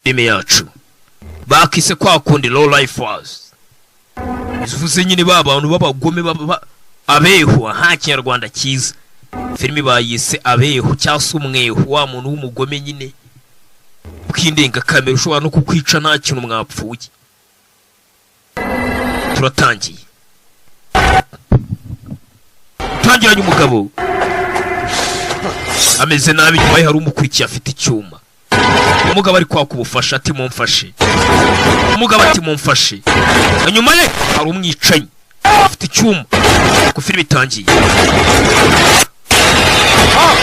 filime yacu bakise kwa kundi low life was ivuze nyine babantu babagome abeho ha Kinyarwanda cyiza filime bayise abeho cyase umweho wa muntu w'umugome nyine ukindenga kamera ushobora no kukwica nta kintu mwapfuye turatangiye tangiranye umugabo ameze nabi nyuma hari umukurikiye afite icyuma umugabo ari kwaka ubufasha ati mumfashe umugabo ati mumfashe nyuma ye hari umwicanyi afite icyuma ku filime itangiye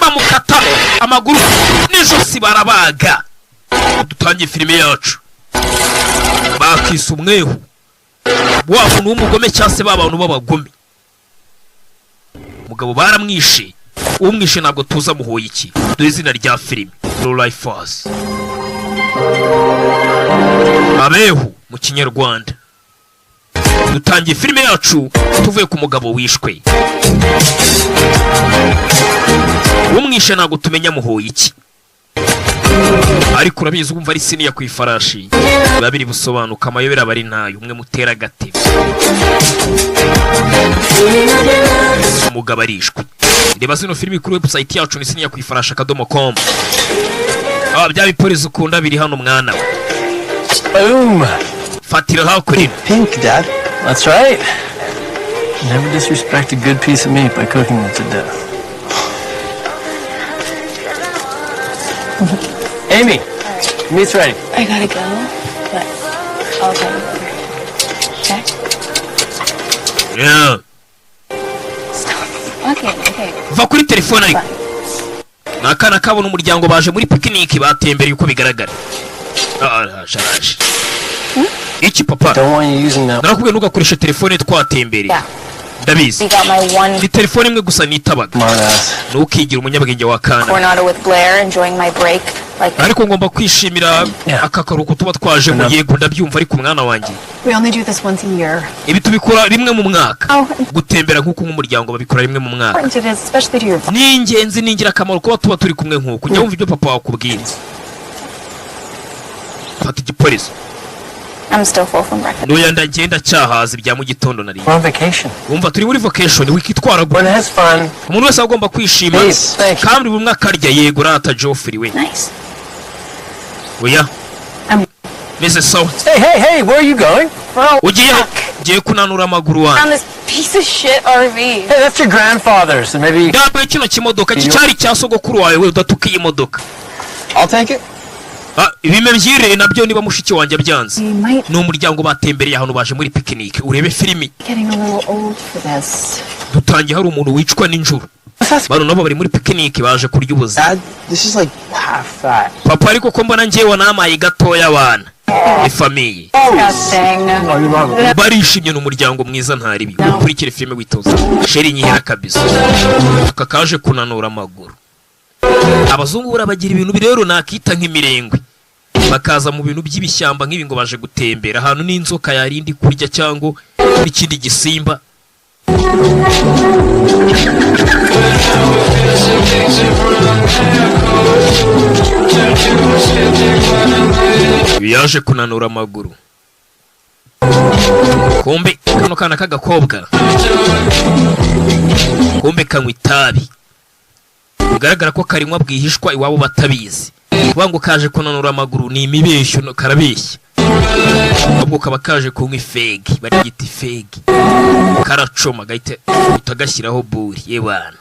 bamukata amaguru n'ijosi barabaga dutangiye filime yacu bakise umweho wa muntu w'umugome cyase babantu b'abagome umugabo baramwishe umwishe ntabwo tuza muhoye iki dore izina rya filime Low Life Was abeho mu Kinyarwanda dutangiye filime yacu tuvuye ku mugabo wishwe umwishe ntabwo tumenya muhoye iki ariko urabizi umva ari siniya ku ifarashi babiri busobanuka amayobera bari nayo umwe mutera gate umugabo arishwe reba zino filime kuri website yacu ni siniya ku ifarashi akadomo.com byabipolisi ukunda biri hano mwana Boom. fatira hakurino Pink, Dad. That's right. Never disrespect a good piece of meat by cooking it to death. Amy, meat's ready. I gotta go, but I'll go. Okay? yeah Stop. Okay. va kuri telefone ariko nakana kabona umuryango baje muri picnic batembereye uko bigaragara sharaje iki papa Don't want you using that. narakubwiye ntugakoresha telefone twatembereye ndabizi We got my one ni telefone imwe gusa nitabaga Smartass. nukigira umunyabwenge wa kana Coronado with Blair, enjoying my break. Like ariko ngomba kwishimira akakaruko tuba twaje mu yego ndabyumva ariko umwana wanjye we only do this once a year. ibi tubikora rimwe mu mwaka How gutembera nk'uko nk'umuryango babikora rimwe mu mwaka important it is, especially to your ni ingenzi ni ingirakamaro kuba tuba turi kumwe nk'uko ujya wumva ibyo papa wakubwira fata igipolisi I'm still full from breakfast. nuya ndagenda cyahaza ibya mu gitondo nari We're on vacation. wumva turi muri vacation wikitwara When it has fun. umuntu wese agomba kwishima Please, thank you. kandi buri umwe akarya yego rata Joffrey we Nice. oya meze sawa Hey, where are you going? Bro, ugiye kunanura amaguru on wanjye this piece of shit RV. Hey, that's your grandfather's, and maybe ndambaye kino kimodoka cyari cya sogokuru wawe we udatukiye imodoka I'll take it. ibime byire nabyo niba mushiki wanjye byanze We might ni umuryango batembereye ahantu baje muri picnic urebe filimi be getting a little old for this. dutangiye hari umuntu wicwa n'injuru bano nabo bari muri picnic baje kurya ubuzima Dad, this is like half that. papa ariko ko mbona njyewe namaye gatoya abana ifamiye Disgusting. barishimye n'umuryango mwiza ntaribi ukurikire filime witoza sheri nyihera kabisa tukakaje kunanura amaguru abazungu burabagira ibintu birero nakita nk'imirengwe bakaza mu bintu by'ibishyamba nk'ibi ngo baje gutembera ahantu n'inzoka yarindi kurya cyangwa n'ikindi gisimba yaje kunanura amaguru kumbe kano kana k'agakobwa kumbe kanywa itabi bigaragara ko karinywa bwihishwa iwabo batabizi ngo kaje kunanura amaguru ni imibeshyo karabeshya ahubwo kaba kaje kunywa ifegi barigita ifegi karacoma gahita utagashyiraho buri yebana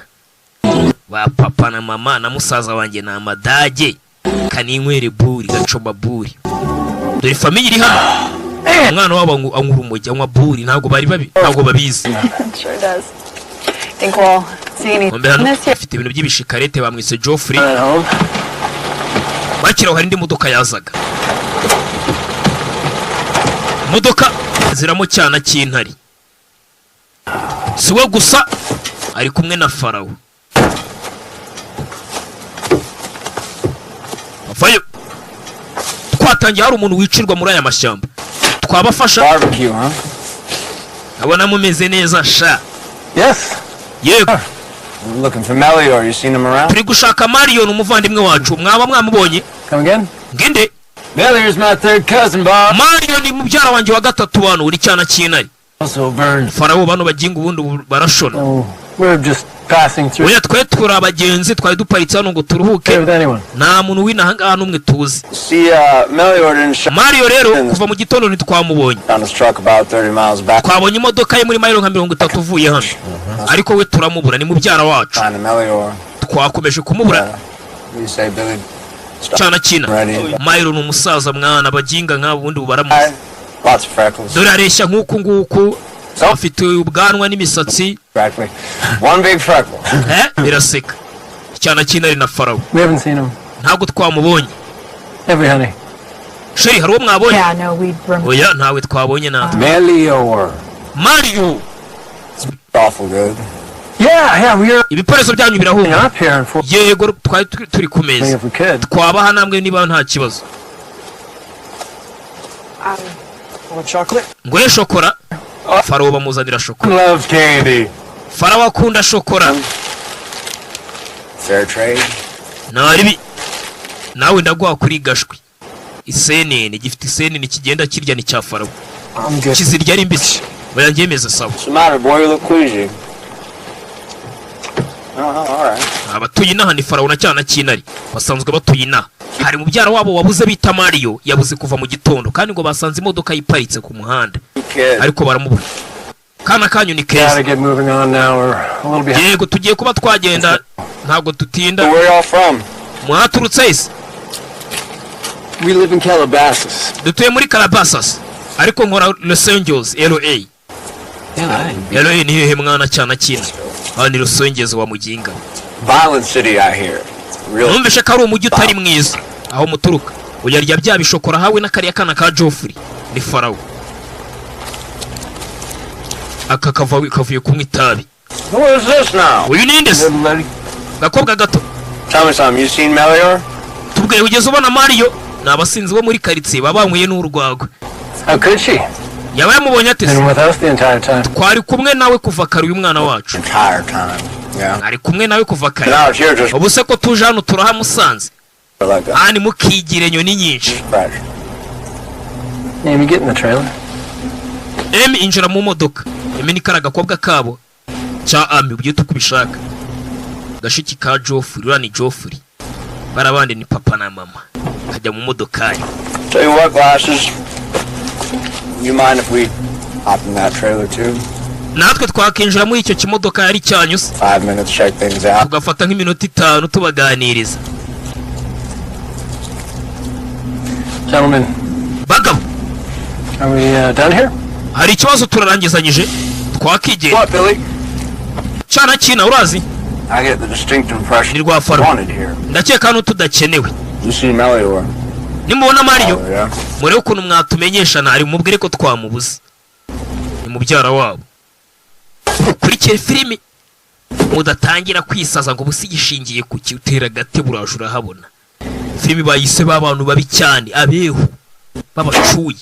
ba papa na mama na musaza wanjye na amadage kaninywere buri gacoma buri dore famiye iri hano umwana wabo anywa urumogi anywa buri ntabwo babizi Sure does. Think we'll see anything this year. afite ibintu by'ibishikarete bamwise Joffrey bakiraho hari indi modoka yazaga modoka ziramo cyana cy'intari siwe gusa ari kumwe na Farawo avayo twatangiye hari umuntu wicirwa muri aya mashyamba twabafasha Barbecue, huh? abona mumeze neza sha Yes. yego We're looking for Mellior. You seen him around? turi gushaka Marion umuvandimwe wacu mwaba mwamubonye Come again? ngende Melio's my third cousin, Bob. Mario ni mubyara wanjye wa gatatu wano uri cyana kinari. Also burned. Farao bano baginga ubundi barashona. Oh, we're just passing through. Oya twe turi abagenzi twari duparitse hano ngo turuhuke. Nta muntu w'inaha ngaha n'umwe tuzi. See, Melio didn't show. Mario rero kuva mu gitondo ntitwamubonye. On his truck about 30 miles back. Twabonye imodoka ye muri mayiro nka 30 uvuye hano. Ariko we turamubura ni mubyara wacu. Twakomeje kumubura. You say Billy. Cyana kina. Mayiro ni umusaza mwana baginga nk'abo bundi baramuzi. Lots of freckles. Dore areshya nk'uku nguku. Afite ubwanwa n'imisatsi. Exactly. One big freckle. Biraseka. Cyana kinari na Farao. We haven't seen him. Ntabwo twamubonye. Every honey. Sheri hari uwo mwabonye? Yeah, no, we Oya ntawe twabonye na. Melio. Mario. Awful good. Yeah, we're Ibipareso byanyu birahunga. up here for. Yego twari turi ku meza. If we could. Twabaha namwe niba nta kibazo. Want chocolate? Ngoye shokora. Farao bamuzanira shokora. Love candy. Farao akunda shokora. Fair trade. Naribi. Nawe ndaguha kuri gashwi. Isenene gifite isenene kigenda kirya ni cya Farao. I'm good. Kizirya ari mbisi. Oya ngemeza sawa. What's the matter, boy? You look queasy. All right. Abatuye inaha ni Farao na cyana kinari. Basanzwe batuye inaha. Hari mubyara wabo wabuze bita Mario yabuze kuva mu gitondo kandi ngo basanze imodoka yiparitse ku muhanda. Ariko baramubura. Kana kanyu ni keza. Gotta get moving on now. We're a little behind. Yego tugiye kuba twagenda ntabwo tutinda. Where y'all from? Mwaturutse ise. We live in Calabasas. Dutuye muri Calabasas. Ariko nkora Los Angeles, LA. LA ni hehe mwana cyana kina. Ni Los Angeles wa muginga. Violent city out here. Real. Numvise ko ari umujyi utari mwiza. Aho muturuka. Uyarya bya bishokora hawe n'akariya kana ka Joffrey. Ni Farao. Aka kavuye kumwe itabi. Who is this now? Uyu ni nde? Gakobwa gato. Tell me something. You seen Melio? Tubwiye ugeze ubona Mario. Nabasinzi bo muri quartier babankuye n'urwagwe. How could she? Yaba yamubonye ate? Been with us the entire time. Twari kumwe nawe kuva kare uyu mwana wacu. Entire time. Yeah. Ari kumwe nawe kuva kare. Now here just Ubu se ko tuje hano turahamusanze. like that. Ani mukigire nyoni nyinshi. Fresh. Amy, get in the trailer. Emi injira mu modoka. Emi ni kara gakobwa kabo. Cha Ami ubyita kubishaka. Gashiki ka Joffrey, urani Joffrey. Barabande ni papa na mama. Kajya mu modoka ye. Tell you what, Glasses. You mind if we hop in that trailer too? Natwe twakinjira muri icyo kimodoka yari cyanyuze. 5 minutes, check things out. Tugafata nk'iminota 5 tubaganiriza. Gentlemen, Bagabo, are we done here? hari ikibazo turarangizanyije. Twakigeye. What, Billy? Cyana kina urazi? I get the distinct impression Ni rwa you're Farao. wanted here. Ndakeka hano tudakenewe. You see Melio? Nimubona Mario, Oh, yeah. murebe ukuntu mwatumenyesha ntari mubwire ko twamubuze. Ni mubyara wabo. Kurikira filimi mudatangira kwisaza ngo busigishingiye ku cyutera gate buraje urahabona. Filimi bayise babantu babi cyane abeho babacuye.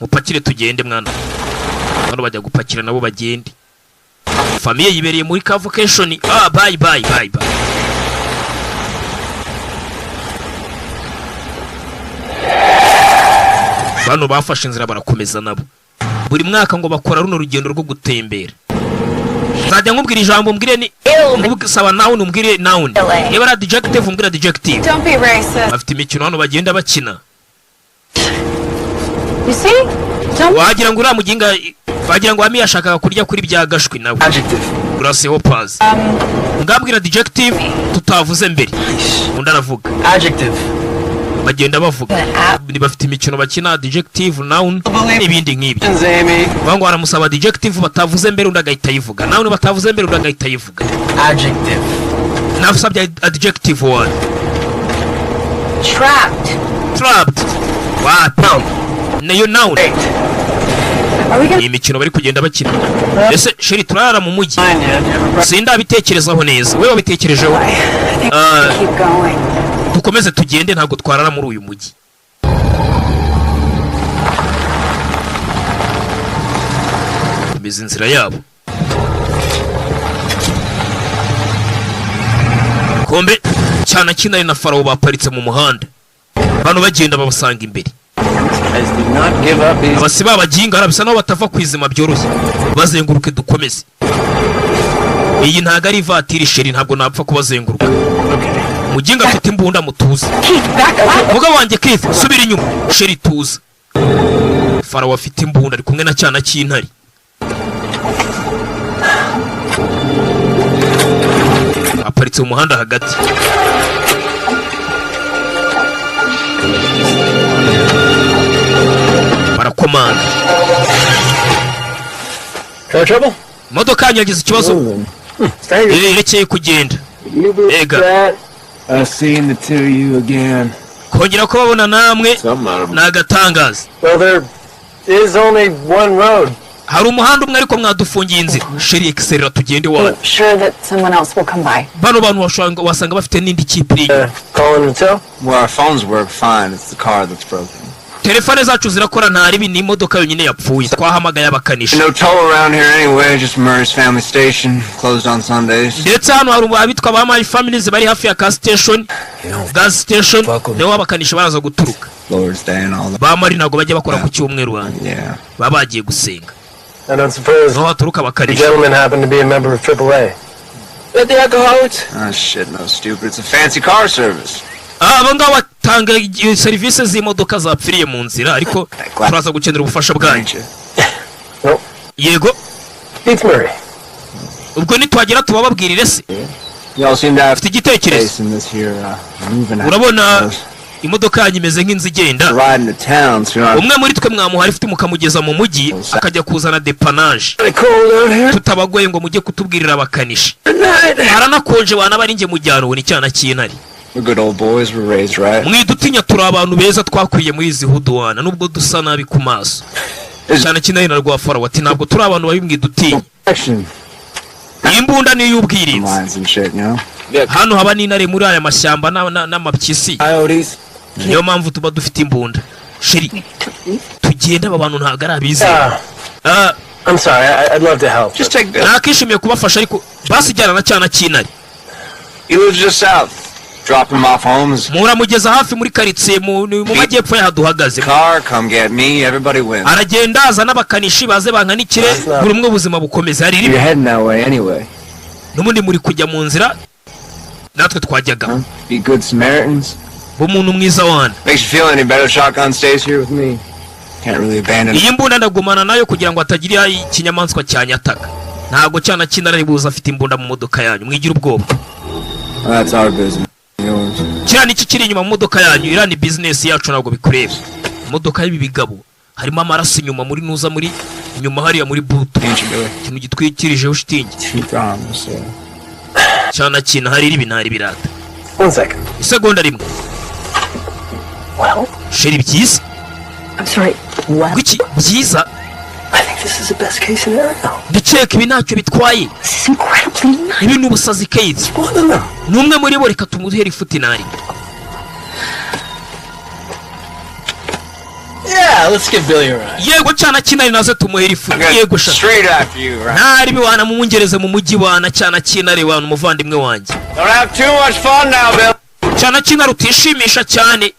Mupakire tugende mwana. Bano bajya gupakira nabo bagende. Famiye yibereye muri convocation. Bye. Bano bafashe inzira barakomeza nabo. Buri mwaka ngo bakora runo rugendo rwo gutembera. Nzajya nkubwira ijambo mbwire ni ngusaba noun umbwire noun. Niba ari adjective umbwire adjective. Don't be racist. Bafite imikino hano bagenda bakina. You see? Don't. Wagira ngo uramuginga bagira ngo Ami yashakaga kurya kuri bya gashwi nawe. Adjective. Uraseho pause. Ngabwira adjective tutavuze mbere. Undi aravuga. Adjective. Bagenda bavuga. Ni bafite imikino bakina adjective noun n'ibindi nk'ibyo. Amy. Bango aramusaba adjective batavuze mbere undi agahita yivuga. Noun batavuze mbere undi agahita yivuga. Adjective. Nafusabye adjective one. Trapped. What? Noun. Nayo noun. Are we gonna Ni imikino bari kugenda bakina. Ese sheri turara mu mujyi. Fine, yeah. Sindabitekerezaho neza. Wewe wabitekerejeho. keep going? Dukomeze tugende ntabwo twarara muri uyu mujyi. Imizi inzira yabo. Kombe cyana kinari na Farao baparitse mu muhanda. bano bagenda babasanga imbere. Guys did not give up easy. Abasi babagingara bisa naho batava kwizima byoroshye. Bazenguruke dukomeze. Iyi ntago ari ivatiri sheri, ntabwo napfa kubazenguruka. Muginga afite imbunda mutuza. Vuga wanjye Keith, subira inyuma. Sheri tuza. Farawo afite imbunda ari kumwe na cyana cy'intare. Aparitse mu muhanda hagati. Barakomanga. Trouble? Modoka yagize ikibazo. Irekeye kugenda. Ega. I've seen the two of you again. Kongera ko babona namwe nagatangaza. Well, there is only one road. Hari umuhanda umwe ariko mwadufungiye inzira. Sheri excelera tugende wa. I'm sure that someone else will come by. Bano bantu wasanga bafite n'indi kipe. Calling the tow? Well, our phones work fine. It's the car that's broken. Telefone zacu zirakora nta ribi, ni imodoka yonyine yapfuye. Twahamagaye abakanishi. No toll around here anyway, just Murray's family station, closed on Sundays. Ndetse hano hari abitwa ba My Families bari hafi ya gas station. Gas station niho abakanishi baraza guturuka. Lord's Day and all that. Ba Mari ntabwo bajya bakora ku cyumweru wanjye. Yeah. Baba bagiye gusenga. I don't suppose No haturuka the abakanishi. gentleman happened to be a member of AAA. But the alcoholics? Oh shit, no stupid. It's a fancy car service. Aba ngaba batanga serivisi z'imodoka zapfiriye mu nzira, ariko turaza gukenera ubufasha bwanyu. No. Yego. It's Murray. Ubwo nitwagera tubababwirire se. Y'all seem to have Afite igitekerezo. taste in this here moving out. Urabona imodoka yanyu imeze nk'inzu igenda. Riding to town, so you're not Umwe muri twe mwamuhari ufite mukamugeza mu mujyi akajya kuzana depanage. Cold out here. Tutabagoye ngo mujye kutubwirira abakanishi. Haranakonje wana bari nge mujyano ni cyana cy'intare. we're good old boys, we're raised right. Mwidutinya turi abantu beza twakuriye muri izi huduwana nubwo dusa nabi ku maso. Cyane cy'intare na rwa Farawo ati ntabwo turi abantu babi mwidutinya. Action. Imbunda ni y'ubwirinzi. Lines and shit, you know? Hano haba n'intare muri aya mashyamba n'amapyisi. Coyotes. Niyo mpamvu tuba dufite imbunda. Sheri tugenda aba bantu ntago ari abize. I'm sorry, I'd love to help. Just take this. Nakishimiye kubafasha ariko basijyana na cyana cy'intare. He lives just south. Drop him off homes. Muramugeza hafi muri karitsiye mu majyepfo yaduhagaze. Car, come get me, everybody wins. Aragenda aza n'abakanishi baze bankanikire buri umwe ubuzima bukomeza. Hari You're ribi heading that way anyway. n'ubundi muri kujya mu nzira natwe twajyaga. Be good Samaritans. Bumuntu mwiza wana. Makes you feel any better, shotgun stays here with me. Can't really abandon. Iyi mbunda ndagumana nayo kugira ngo atagira ikinyamaswa cyanyataka. Ntago cyana cy'intare buza afite imbunda mu modoka yanyu. Mwigira ubwoba. That's our business. Yours. Cyane iki kiri inyuma mu modoka yanyu irani business yacu ntabwo bikureba. Modoka y'ibi bigabo harimo amaraso inyuma muri nuza muri inyuma hariya muri buto. Ikintu gitwikirijeho shitingi. Cyana cyina hari ribi ntari birata. 1 second. Isegonda rimwe. Well, Sheri byiza. I'm sorry. Well, Gwiki byiza. I think this is the best case scenario. Ndakeka ibi ntacyo bitwaye. this is incredibly nice. Ibi ni ubusazi Kate. No. Numwe muri bo reka tumuhere ifuti nari. Yeah, let's give Billy a ride. Yego cyana kinari naze tumuhere ifuti. Yego sha. Straight after you, right? Ntari biwana mumungereze mu mujyi wana cyana kinari wana umuvandimwe wanjye. Don't have too much fun now, Bill. Cyana kinari utishimisha cyane.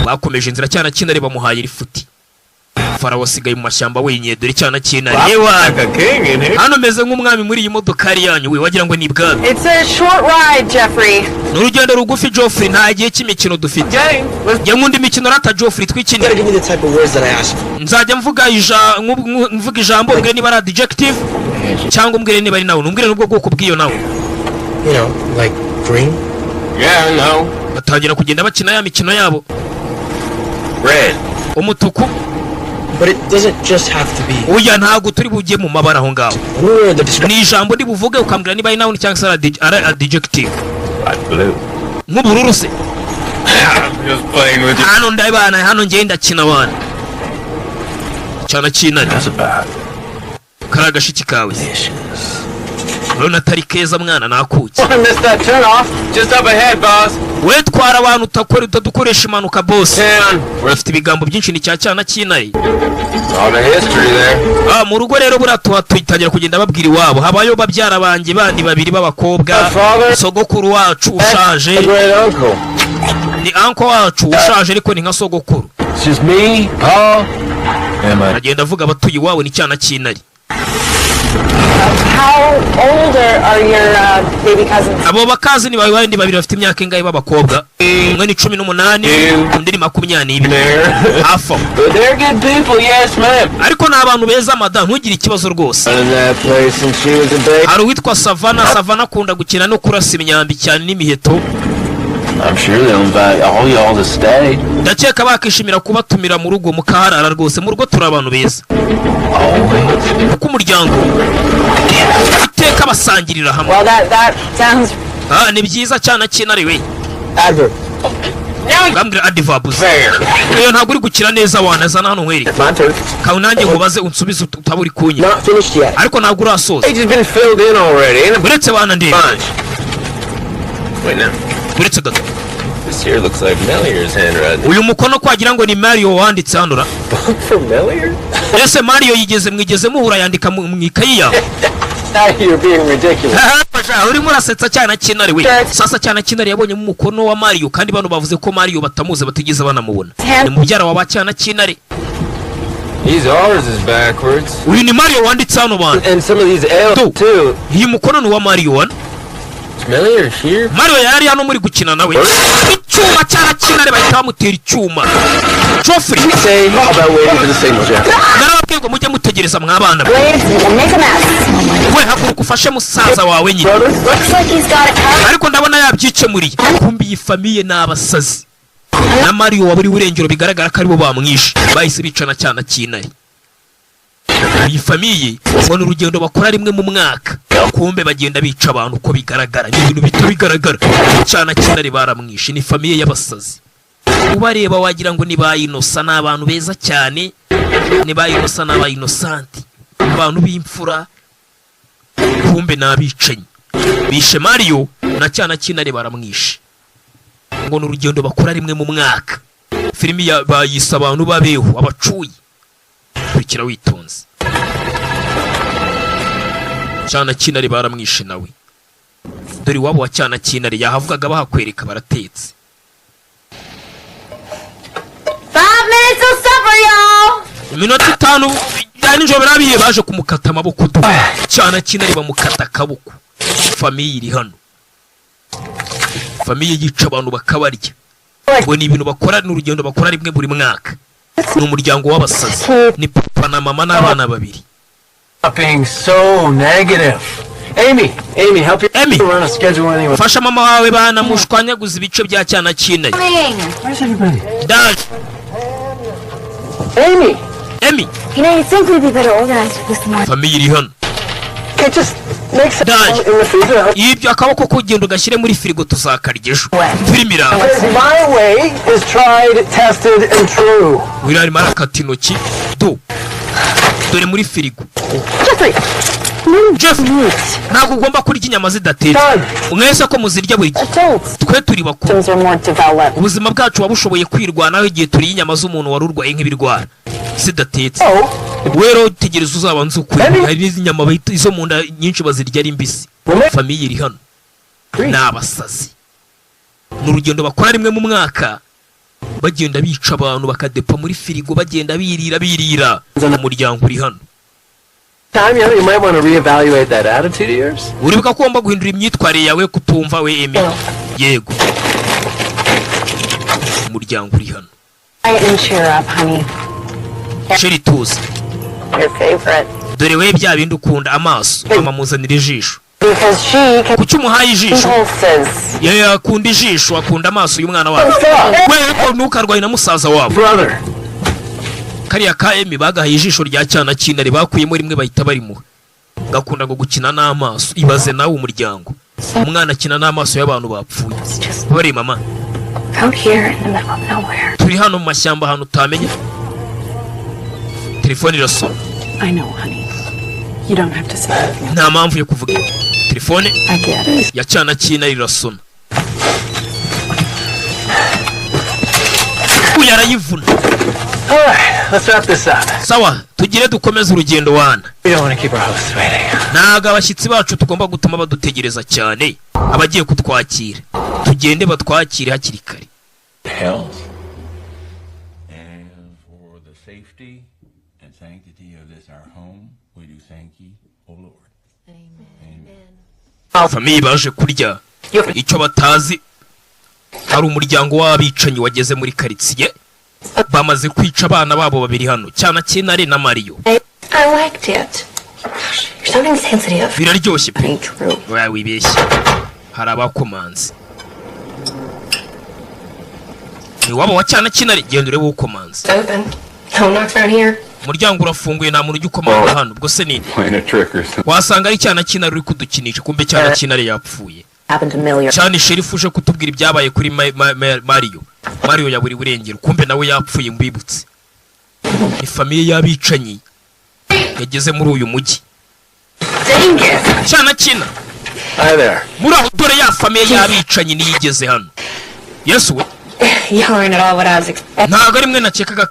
Bakomeje inzira cyana kinari bamuhaye ifuti. Farawo asigaye mu mashyamba wenyine dore cyana kinari. Like a king in here. Hano meze nk'umwami muri iyi modoka ari yanyu we wagira ngo ni ibwami. It's a short ride, Jeffrey. N'urugendo rugufi Geoffrey nta gihe cy'imikino dufite. Njye nkunda imikino rata Geoffrey twikinira. Give me the type of words that I asked for. Nzajya mvuga ijambo mbwire niba ari adjective cyangwa mbwire niba ari nawe numbwire n'ubwo bwoko bw'iyo nawe. You know, like green? Yeah, no. Batangira kugenda bakina ya mikino yabo. Red. Umutuku. But it doesn't just have to be. Oya ntago turi bugiye mu mabara aho ngaho. Ni ijambo ndibuvuge ukambwira niba ari nawe cyangwa se ari adjective. Like blue. Nk'ubururu se. I'm just playing with you. Hano ndabana hano ngiye ndakina wana. Cyana kinari. That's bad. Karagashiki kawe. Urabona atari keza mwana nakuki. I missed that turn off. Just up ahead, boss. We twara abantu utadukoresha impanuka boss. Ten. Urafite ibigambo byinshi ni cyana kinari. All the history there. Mu rugo rero buratuha tuyitangira kugenda babwira iwabo habayo babyara banjye bandi babiri b'abakobwa sogokuru wacu ushaje ni uncle wacu ushaje ariko ni nka sogokuru It's just me, Paul, and my... agenda avuga abatuye iwabo ni cyana cy'intare. How old are your baby cousins? Abo bakazini bawe bandi babiri bafite imyaka ingahe b'abakobwa? Umwe ni 18 undi ni 20 hafa. But they're good people, yes, ma'am. Ariko ni abantu beza madam ntugire ikibazo rwose. In that place since she was a baby. Hari uwitwa Savana akunda gukina no kurasa imyambi cyane n'imiheto. I'm sure they'll invite all y'all to stay. Ndakeka bakishimira kubatumira mu rugo mukaharara rwose mu rugo turi abantu beza. Kuko umuryango iteka basangirira hamwe. Well, that sounds... Ni byiza cyane cy'intare we. Adverb. Ngambira adverb. Iyo ntabwo uri gukira neza wanazana hano nkwereke. My turn. Kawe nanjye ngo baze unsubize utaburi kunye. Not finished yet. Ariko ntabwo urasoza. They just been filled in already. Uretse bana ndende. Wait now. Uretse gato. This here looks like Mellier's handwriting. Uyu mukono kwagira ngo ni Mario wanditse hano ra. For Mellier? Ese Mario mwigeze muhura yandika mu ikayi yawe. You're being ridiculous. Urimo urasetsa cyane cy'intare we. Sasa cyane cy'intare yabonye mu mukono wa Mario kandi bano bavuze ko Mario batamuze batigeze banamubona. Ni mubyara wa cyane cy'intare. These R's is backwards. Uyu ni Mario wanditse hano bana. And some of these L's too. Iyi mukono ni wa Mario wana. Mellier here? Mario yari hano muri gukina nawe. Icyuma cyane cy'intare bahita bamutera icyuma. Joffrey. Say about waiting for the signal, Jeff. Narababwiye ngo mujye mutegereza mwabana. We haguruka ufashe musaza wawe nyine. Ariko ndabona yabyikemuriye. Kumbi iyi famiye n'abasazi. Na Mario waburi urengero bigaragara ko aribo bamwishe. Bahise bicana cyane cy'intare. Iyi famiye ubona urugendo bakora rimwe mu mwaka. Kumbe bagenda bica abantu uko bigaragara. Ni ibintu bito bigaragara. Cyane cy'intare baramwishe. Ni famiye y'abasazi. Ubareba wagira ngo ni ba Innocent n'abantu beza cyane. Ni ba Innocent n'aba Innocent. Abantu b'imfura. Kumbe nabicenye. Bishe Mario na cyane cy'intare baramwishe. Ngo n'urugendo bakora rimwe mu mwaka. Filimi bayise abantu babeho abacuye. Kurikira witonze. Cyana cy'intare baramwishe nawe. Dore wabo wa cyana cy'intare yahavugaga bahakwereka baratetse. 5 minutes till supper, y'all. Iminota 5 nijoro barabiye baje kumukata amaboko tu. Cyana cy'intare bamukata akaboko. Famiye iri hano. Famiye yica abantu bakabarya. Ngo ni ibintu bakora n'urugendo bakora rimwe buri mwaka. Ni umuryango w'abasazi. Ni papa na mama n'abana babiri. Being so negative. Amy, help Amy. you run a schedule anyway. Fasha mama wawe bana mushwanyaguza ibice bya cyana cy'intare. Where's everybody? Daje. Amy! Amy. You know, you'd think we'd be better organized with this morning. Famiye iri hano. Okay, just make some Daje. in the freezer. Ibyo akaboko kugenda ugashyire muri firigo tuzakarya ejo. Filimi iraho. My way is tried, tested, and true. Wirari marakata intoki. Dore muri firigo. Jeff, ntabwo ugomba kurya inyama zidatetse. Mwese ko muzirya buri gihe. Twe turi bakuru. Ubuzima bwacu wabushoboye kwirwanaho igihe turi inyama z'umuntu warurwaye nk'ibirwara zidatetse. Wero tegereza uzabanza ukuri. Hari n'izi nyama izo mu nda nyinshi bazirya ari mbisi. Famiye iri hano. N'abasazi. N'urugendo bakora rimwe mu mwaka. Bagenda bica abantu bakadepa muri firigo bagenda birira. Umuryango uri hano. Time, you might want to reevaluate that attitude of yours. Uribuka ko ugomba guhindura imyitwarire yawe kutumva we Emi. Yego. Umuryango uri hano. And cheer up, honey. Sheri tuzi. Your favorite. Dore we bya bindi ukunda amaso amamuzanira ijisho. Because she can... Kuki umuhaye ijisho? Impulses. Akunda ijisho akunda amaso y'umwana wawe. We ntukarwaye na musaza wabo. Brother. Kariya ka Emi bagahaye ijisho rya cyana cy'intare bakuyemo rimwe bahita barimuha. Gakunda ngo gukina n'amaso. Ibaze nawe umuryango. Umwana akina n'amaso y'abantu bapfuye. Bari mama. Out here in the middle of nowhere. Turi hano mu mashyamba ahantu utamenye. Telefone irasona. I know, honey. You don't have to say anything. Nta mpamvu yo kuvuga. Telefone I get it. ya cyana cy'intare irasona. famiye arayivuna. Alright, let's wrap this up. Sawa, tugire dukomeze urugendo wana. We don't want to keep our hosts waiting. Naga abashyitsi bacu tugomba gutuma badutegereza cyane. Abagiye kutwakira. Tugende batwakire hakiri kare. Health and for the safety and sanctity of this our home, we do thank you, O Lord. Amen. Famiye baje kurya. Icyo batazi hari umuryango w'abicanyi wageze muri karitsiye. Bamaze kwica abana babo babiri hano, cyana Kinare na Mario. I liked it. Gosh, you're sounding sensitive. Biraryoshye pe. True. Oya wibeshye. Hari abakomanze. Ni wabo wa cyana Kinare genda urebe ukomanze. Open. No knocks around here. Umuryango urafunguye nta muntu ugikomanga hano. Ubwo se nini? Playing a trick or something. Wasanga ari cyana Kinare uri kudukinisha kumbe cyana Kinare yapfuye. Happened to Millie. Cyane sheriff uje kutubwira ibyabaye kuri Mario. Mario yaburi burengero kumbe nawe yapfuye mbibutse. Ni famiye y'abicanyi yageze muri uyu mujyi. Cyana Kina. Hi there. Muri aho dore ya famiye y'abicanyi niyigeze hano. Yesu we. You aren't at all what I was expecting. Ntago ari mwe nakekaga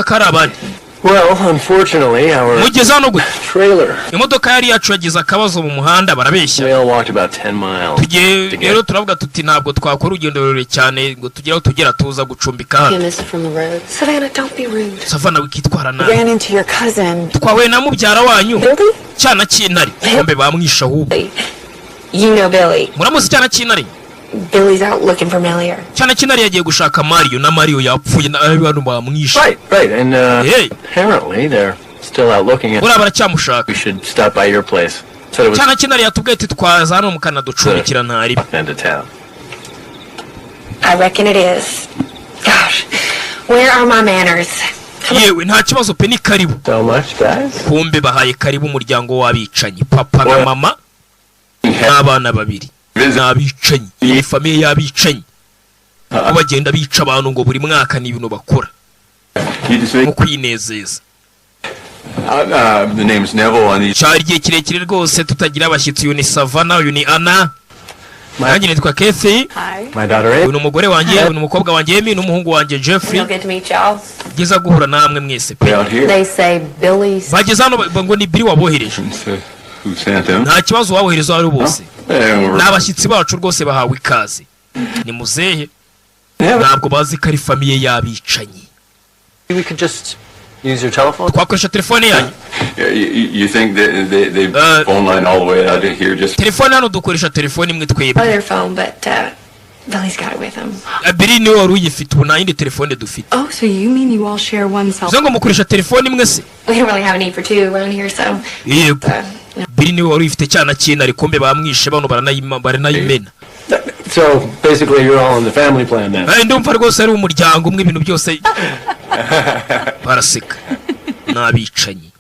kari abandi. Well, unfortunately, our Mugeze hano gute? trailer. Imodoka yari yacu yagize akabazo mu muhanda barabeshya. We all walked about 10 miles. Tugiye rero turavuga tuti ntabwo twakora urugendo rurerure cyane ngo tugere aho tugera tuza gucumbika hano. You missed it from the road. Savannah, don't be rude. Savana wikitwara nabi. Ran into your cousin. Twawe na mubyara wanyu. Billy? Cyana Kinare. Kombe bamwisha ahubwo. You know Billy. Muramuzi cyana Kinare. Billy's out looking for Millie. Cyana Kinare yagiye gushaka Mario na Mario yapfuye na abantu bamwisha. Right, and Hey. apparently they're still out looking at. Bura baracyamushaka. We should stop by your place. Said it was Cyana Kinare yatubwiye ati twaza hano mukanaducumbikira ntari. end of town. I reckon it is. Gosh, where are my manners? Yewe nta kibazo pe ni karibu. So much, guys. Kumbe bahaye karibu umuryango w'abicanyi. Papa na mama n'abana babiri. N'abicanyi. Iyi famiye y'abicanyi. Bagenda bica abantu ngo buri mwaka ni ibintu bakora. Mu kwinezeza. The name's Neville on these. Cyari igihe kirekire rwose tutagira abashyitsi. Uyu ni Savannah, uyu ni Anna. Nanjye nitwa Kathy. My daughter Uyu ni umugore wanjye, uyu ni umukobwa wanjye Amy, n'umuhungu wanjye Jeffrey. You'll get to meet y'all. Byiza guhura namwe mwese pe. Out here. They say Billy's. Bageze hano ngo ni Billy wabohereje. Who sent them? Nta kibazo wabohereza ari bose. Yeah, N'abashyitsi bacu rwose bahawe ikaze. Ni muzehe. Ntabwo bazi ko ari famiye y'abicanyi. We could just use your telephone. Twakoresha telefone yanyu. you think that they phone line all the way out of here just Telefone hano dukoresha telefone imwe twebwe. Other phone, but Billy's got it with him. Billy niwe wari uyifite ubu nta yindi telefone dufite. Oh, so you mean you all share one cell? Uze ngo mukoresha telefone imwe se? We don't really have a need for two around here, so. Yego. Billy niwe wari uyifite cyana Kinare kombe bamwishe bano baranayimena. So basically, you're all on the family plan then. Ndumva rwose ari umuryango umwe ibintu byose baraseka. N'abicanyi.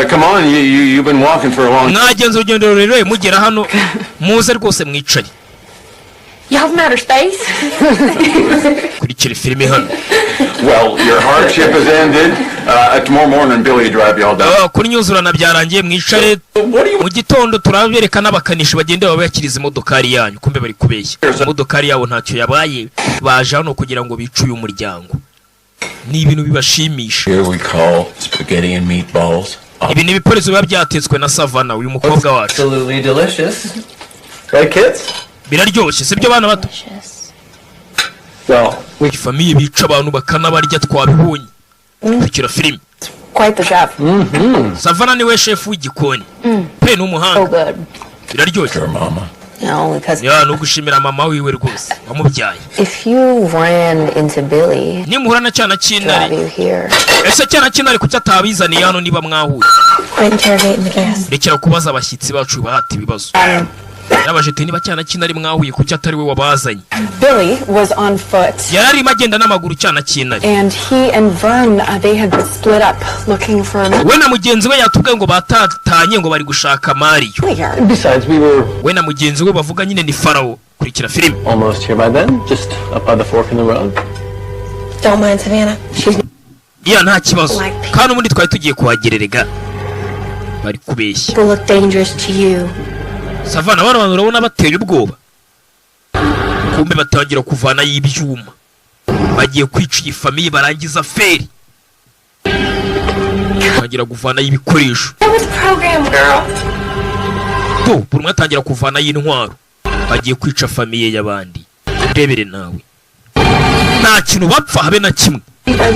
come on, you've been walking for a long time. Mwagenze urugendo rurerure mugera hano muze rwose mwicare. Y'all from outer space? Kurikira filime hano. Well, your hardship has ended. Tomorrow morning Billy drive y'all down. Kuri nyuzurana byarangiye mwicare. Mu gitondo turabereka n'abakanishi bagende babakiriza imodokari yanyu kumbe bari kubeshya. Imodokari yabo ntacyo yabaye baje hano kugira ngo bice uyu muryango. Ni ibintu bibashimisha. Here we call spaghetti and meatballs. Ibi ni ibiporezo biba byatetswe na Savannah uyu mukobwa wacu. Absolutely delicious. Right, kids? Biraryoshye sibyo bana bato. Well, Famiye bica abantu bakanabarya twabibonye. Kurikira filime. Quite the job. Savannah niwe chef w'igikoni. Pe So n'umuhanga. good. Biraryoshye. Your mama. No, because Ya no gushimira mama wiwe rwose wamubyaye. If you ran into Billy, Nimuhura na cyana to have Kinare. you here. Ese cyana Kinare kuki atabizaniye hano niba mwahuye? Quit interrogating the guests. Rekera kubaza abashyitsi bacu bahata ibibazo. Yabajete niba cyana Kinare mwahuye kuki atari we wabazanye. Billy was on foot. Yarari magenda n'amaguru cyana Kinare. And he and Vern, they had split up looking for a We na mugenzi we yatubwiye ngo batatanye ngo bari gushaka Mario. million. besides, we were We na mugenzi we bavuga nyine ni Farao. Kurikira filime. almost here by then, just up by the fork in the road. Don't mind Savannah. She's Iya nta kibazo. Kandi ubundi twari tugiye kuhagererega. Bari kubeshya. people look dangerous to you. Savannah bano bantu urabona bateye ubwoba. Kumbe batangira kuvana y'ibyuma. bagiye kwica iyi famiye barangiza feri batangira kuvanayo ibikoresho buri umwe atangira kuvanayo intwaro bagiye kwica famiye y'abandi. Ndebere nawe nta kintu bapfa habe na kimwe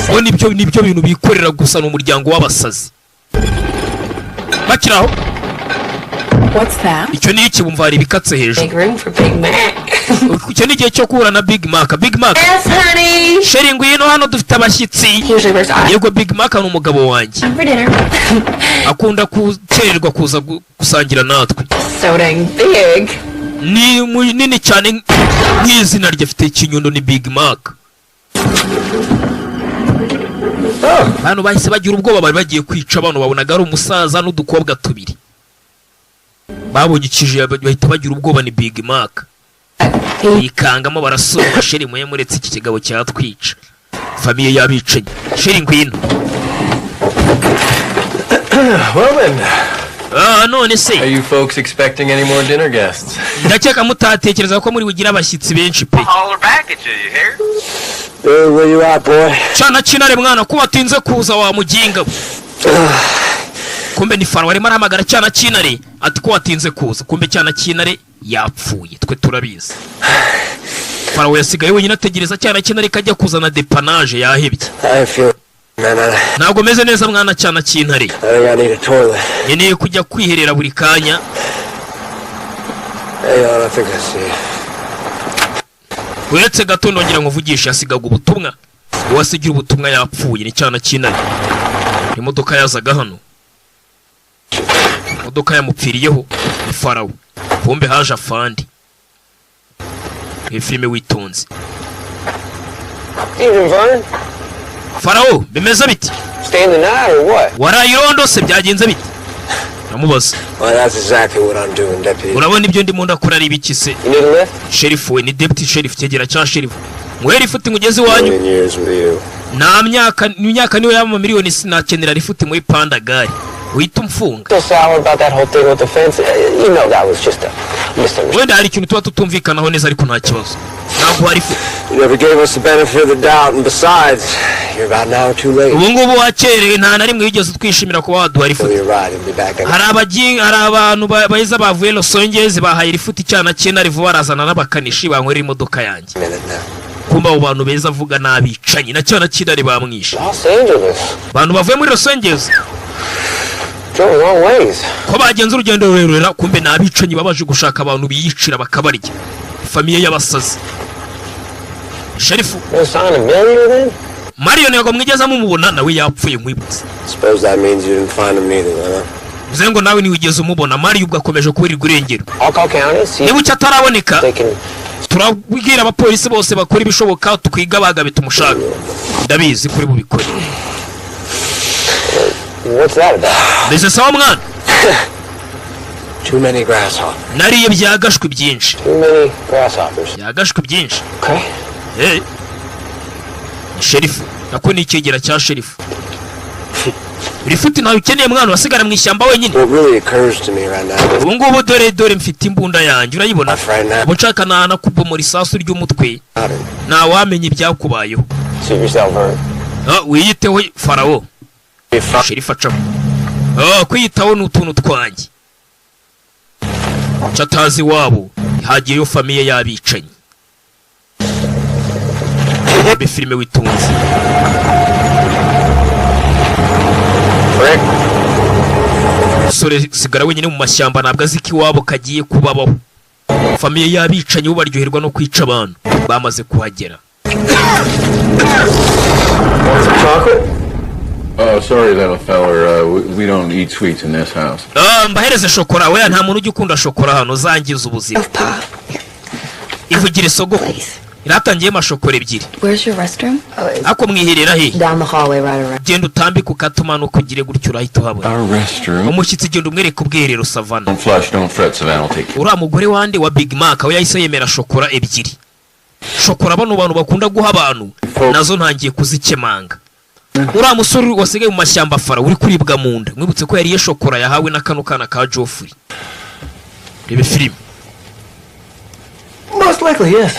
bo nibyo bintu bikorera gusa n'umuryango w'abasazi bakiraho. Icyo ni iki bumva hari bikatse hejuru. Icyo ni igihe cyo kuhura na Big Mac. Big Mac sheri ngwino hano dufite abashyitsi. Yego Big Mac ni umugabo wanjye akunda gukererwa kuza gusangira natwe. Ni munini cyane nk'izina rye afite ikinyundo ni Big Mac. Hano bahise bagira ubwoba bari bagiye kwica abantu babonaga ari umusaza n'udukobwa tubiri. Babonye ikije bahita bagira ubwoba ni Big Mac. Ikangamo barasoma sheri muye muretse iki kigabo cyatwica. Famiye yabicenye. Sheri ngwino. Well then. None se. Are you folks expecting any more dinner guests? Ndakeka mutatekereza ko muri bugira abashyitsi benshi pe. Where you at, boy? Cyana kinare mwana ko batinze kuza wa muginga. Kumbe ni Faro arimo aramagara cyana kinare ati ko watinze kuza. Kumbe cyana kinare yapfuye twe turabizi. Faro yasigaye wenyine ategereza cyana kinare kajya kuzana depanage yahebye. Ntabwo meze neza mwana cyana kinare. Nkeneye kujya kwiherera buri kanya. Uretse gato nongera nkuvugisha yasigaga ubutumwa. Uwasigira ubutumwa yapfuye ni cyana kinare. Imodoka yazaga hano. Imodoka yamupfiriyeho ni Farawo. Pombe haje afandi. Iyi filime witonze. Farawo bimeze biti? Warayirondo se byagenze biti? Namubaza. Urabona ibyo ndimo ndakora ari ibiki se? Sheriff we ni deputy sheriff cyegera cya sheriff. Mwe rifuti ngugeze wanyu. Na myaka niyo yama miliyoni sinakenera rifuti muri panda gari. Uhita umfunga. Wenda hari ikintu tuba tutumvikanaho neza ariko nta kibazo. Ntabwo hari fu. Ubu ngubu wakerewe nta na rimwe wigeze twishimira kuba waduha rifuti. Hari abantu bahiza bavuye Los Angeles bahaye rifuti cyana cyena rivu barazana n'abakanishi bankorera imodoka yanjye. Kumba abo bantu beza avuga nabicanye na cyana cyina bamwishe. Abantu bavuye muri Los Angeles ko bagenza urugendo rurerure kumbe nabicanyi babaje gushaka abantu biyicira bakabarya. Famiye y'abasazi. Sheriff Marion yago mwigeza mumubona nawe yapfuye nkwibutse. Zengo nawe ni wigeze umubona Marion ubwakomeje kubirirwa irengero. Niba cyataraboneka turabwira abapolisi bose bakora ibishoboka tukwiga bagabe tumushaka. Ndabizi kuri bubikore. What's that about? Mbese sawa mwana? Too many grasshoppers. Nariye byagashwe byinshi. Too many grasshoppers. Byagashwe byinshi. Okay. Sheriff, nako ni ikegera cya sheriff. Rifuti nawe ukeneye mwana wasigara mu ishyamba wenyine. What really occurs to me right now? Ubu ngubu dore mfite imbunda yanjye urayibona. Ubu nshaka na kubomora isasu ry'umutwe. Na wamenye ibyakubayeho. Suit yourself, wiyiteho Farawo. Sheriff acamo. Kwiyitaho n'utuntu twanjye. Chatazi wabo hagiyeyo famiye yabicanyi. Be filime witunze. Sore sigara wenyine mu mashyamba nabwo aziki wabo kagiye kubabaho. Famiye yabicanyi ubaryoherwa no kwica abantu bamaze kuhagera. Oh, sorry little feller, we don't eat sweets in this house. Mbahereze shokora we nta muntu ugikunda shokora hano zangiza ubuzima. Ivugire sogo. Iratangiye mashokora ebyiri. Where's your restroom? Ako mwiherera he? Down the hallway right around. Genda utambika ukatuma no kugire gutyo urahita habona. Our restroom. Umushyitsi genda umwereka ubwiherero Savannah. Don't flush, don't fret, Savannah, I'll take it. Ura mugore wande wa Big Mac aho yahise yemera shokora ebyiri. Shokora bano bantu bakunda guha abantu nazo ntangiye kuzikemanga. Ura musore wasigaye mu mashyamba Fara uri kuribwa mu nda. Mwibutse ko yariye shokora yahawe na kano kana ka Joffrey. Rebe film. Most likely, yes.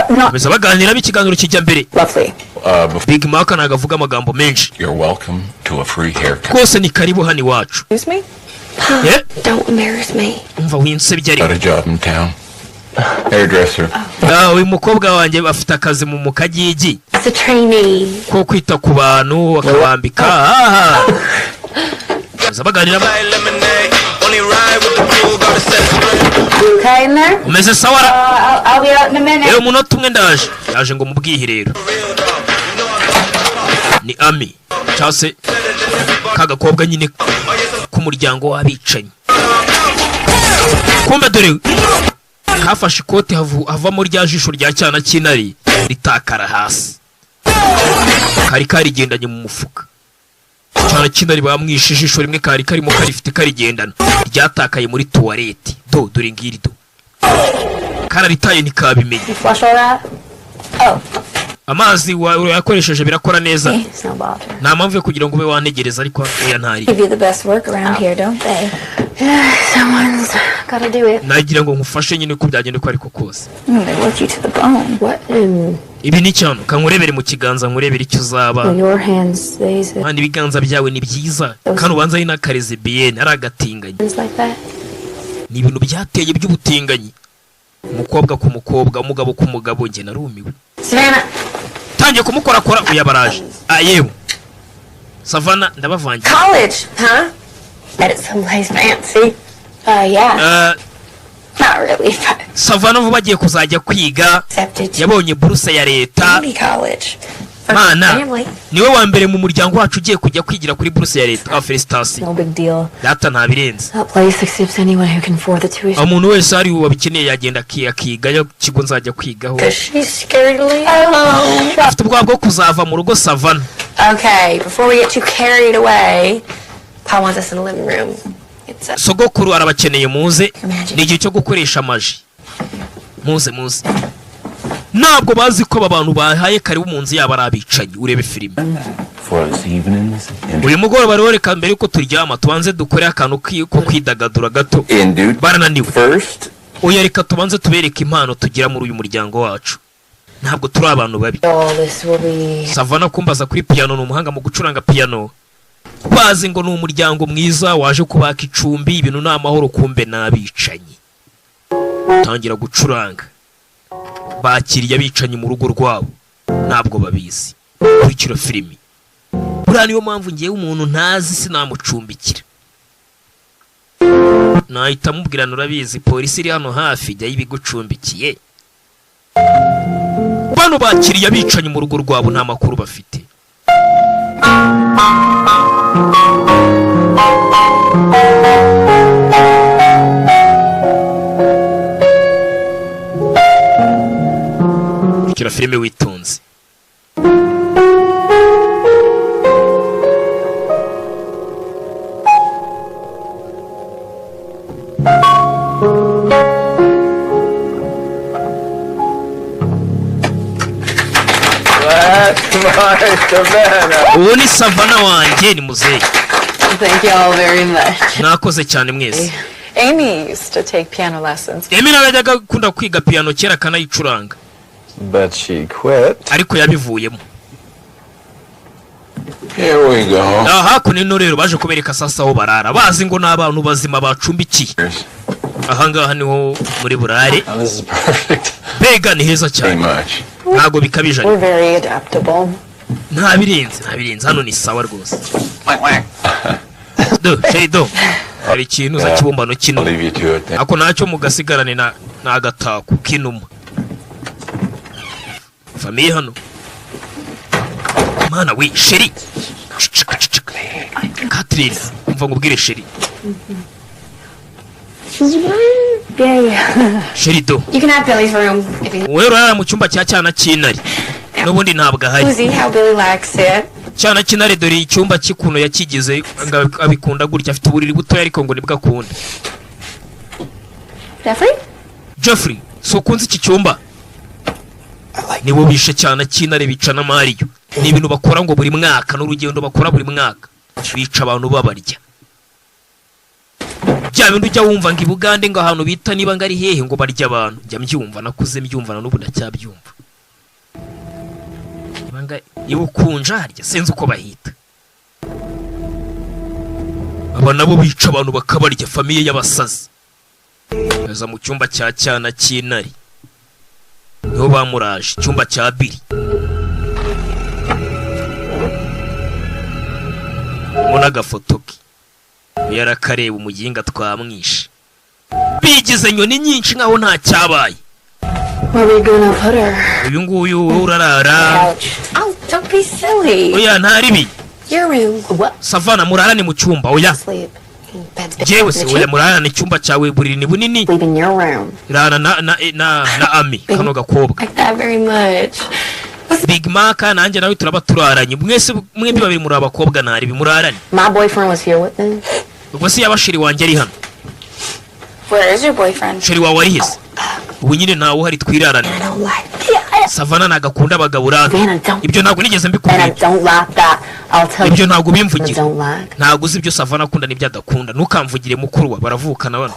not beza baganira b'ikiganiro kijya mbere. lovely. Big Mark nagavuga amagambo menshi. You're welcome to a free haircut. Kose ni karibu hano iwacu. Excuse me? Yeah? Don't embarrass me. Umva winsebye Got a ari. job in town. Hairdresser. Uyu mukobwa wanjye afite akazi mu Kagigi It's a trainee. ko kwita ku bantu akabambika. Aha. Beza baganira. Okay in there? Umeze sawara. I'll be out in a minute. Rero umunota umwe ndaje. Yaje ngo mubwihirero. Ni Ami. Cyase kagakobwa nyine k'umuryango w'abicanyi. Kumbe dore kafashe ikote havamo rya jisho rya cyana cy'intare ritakara hasi. Kari karigendanye mu mufuka. Cyana cy'intare bamwishe ijisho rimwe kari karimo karifite karigendana. Ryatakaye muri toilette. Dore ngiri do. Kararitaye nikabimenye. You flush all that? Oh, Amazi yakoresheje birakora neza. it's no bother. Nta mpamvu yo kugira ngo ube wanegereza ariko oya ntari. Give you the best work around here, don't they? Yeah, someone's gotta do it. Nagira ngo nkufashe nyine uko byagenda uko ariko kose. They work you to the bone. What? Ibi ni cyane kankurebere mu kiganza nkurebere icyo uzaba. Your hands, these Kandi ibiganza byawe ni byiza. Kandi ubanza ari n'akareze bien ari agatinganye. hands like that. Ni ibintu byateye by'ubutinganyi. Umukobwa ku mukobwa, umugabo ku mugabo, nge narumiwe. Savannah. Tangiye kumukorakora uyabaraje. Yewe. Savannah ndabavangiye. College, huh? At someplace fancy. Yeah. Not really, but Savannah vuba agiye kuzajya kwiga. accepted. Yabonye buruse ya leta. Community college. For Mana, family. niwe wa mbere mu muryango wacu ugiye kujya kwigira kuri buruse ya leta. Felicitation. no big deal. Data ntabirenze. That place accepts anyone who can afford the tuition. Umuntu wese ari wabikeneye yagenda akiga yo kigo nzajya kwigaho. Cause she's scared to leave alone. Afite ubwoba bwo kuzava mu rugo Savannah. Okay, before we get too carried away, Pa wants us in the living room. It's a Sogokuru arabakeneye muze. Ni igihe cyo gukoresha amaji. Muze. Ntabwo bazi ko abantu bahaye karibu mu nzu yabo arabicanyi. Urebe filime. For this evening. Uyu mugoroba rero reka mbere yuko turyama tubanze dukore akantu ko kwidagadura gato. Dude. Barananiwe. First. Oya reka tubanze tubereke impano tugira muri uyu muryango wacu. Ntabwo turi abantu babi. All this will be. Savannah kumbaza kuri piano, ni umuhanga mu gucuranga piano. Bazi ngo ni umuryango mwiza waje kubaka icumbi, ibintu ni amahoro, kumbe n'abicanyi. Tangira gucuranga. Bakiriye abicanyi mu rugo rwabo. Ntabwo babizi. Kurikira filimi. Buriya niyo mpamvu ngiye umuntu ntazi sinamucumbikira. Nahita mubwira nurabizi polisi iri hano hafi jya yibigucumbikiye. Bano bakiriye abicanyi mu rugo rwabo nta makuru bafite. Kira filime witonze. Uwo ni Savannah wanjye ni muzehe. Thank you all very much. Nakoze cyane mwese. Amy used to take piano lessons. Emi najyaga akunda kwiga piano kera kanayicuranga. But she quit. Ariko yabivuyemo. Here we go. Aha kunino rero baje kubereka sasa aho barara. Bazi ngo n'abantu bazima bacumbikiye. Aha ngaha niho muri burare. Oh, this is perfect. Bega ni heza Too cyane. much. Ntago bikabije. We're very adaptable. Ntabirenze hano ni sawa rwose. Sherido. Hari ikintu za kibumbano kino. I'll leave you to it then. Ako nacyo mugasigarane na agatako kinuma. Famiye hano. Mana we Sheri. Catherine, umva ngubwire Sheri. Yeah. Sherido. You can have Billy's room if you Wewe urara mu cyumba cya cyana cy'intare. Nubundi ntabwo ahari. Uzi how Billy likes it. Cyana cy'intare dore icyumba cy'ikuno yakigize abikunda gutya, afite uburiri buto ariko ngo nibwo akunda. Jeffrey, so kunzi iki cyumba. Nibo bishe cyana cy'intare bicana Mario. Ni ibintu bakora ngo buri mwaka n'urugendo bakora buri mwaka. Bica abantu babarya. Bya bintu ujya wumva ngo ibugande ngo ahantu bita niba ngari hehe ngo barya abantu. Jya mbyumva nakuze mbyumva na n'ubu ndacyabyumva. ibukunja harya sinzi uko bahita. Aba nabo bica abantu bakabarya, famiye y'abasazi. Yaza mu cyumba cya cyana cy'intare, niho bamuraje, icyumba cya Biri. Mubona agafoto ke, yarakareba umuginga twamwishe. Bigize nyoni nyinshi nkaho nta cyabaye. Where are we gonna put her? Uyu nguyu urarara. Oh, don't be silly. Oya ntaribi. Your room. What? Savana murarane mu cyumba oya. Sleep. Bed's big. Jewe se oya murarane icyumba cyawe buriri ni bunini. Sleep in your room. Rana na Ami kano gakobwa. Like that very much. Big Mac nanjye nawe turaba turaranye. Mwese mwembi babiri muri abakobwa ntaribi murarane. My boyfriend was here with me. Ubwo si yabashiri wanjye ari hano. Where is your boyfriend? Sheri wawe ari hese. Ubu nyine ntawe uhari twirarane. I don't like. Savana nagakunda abagabo urana. Ibyo ntabwo nigeze mbikubwira. And I don't like that. I'll tell you. Ibyo ntabwo bimvugira. Don't like. Ntabwo uzi ibyo Savana akunda n'ibyo adakunda. Ntukamvugire mukuru wa baravukana bano.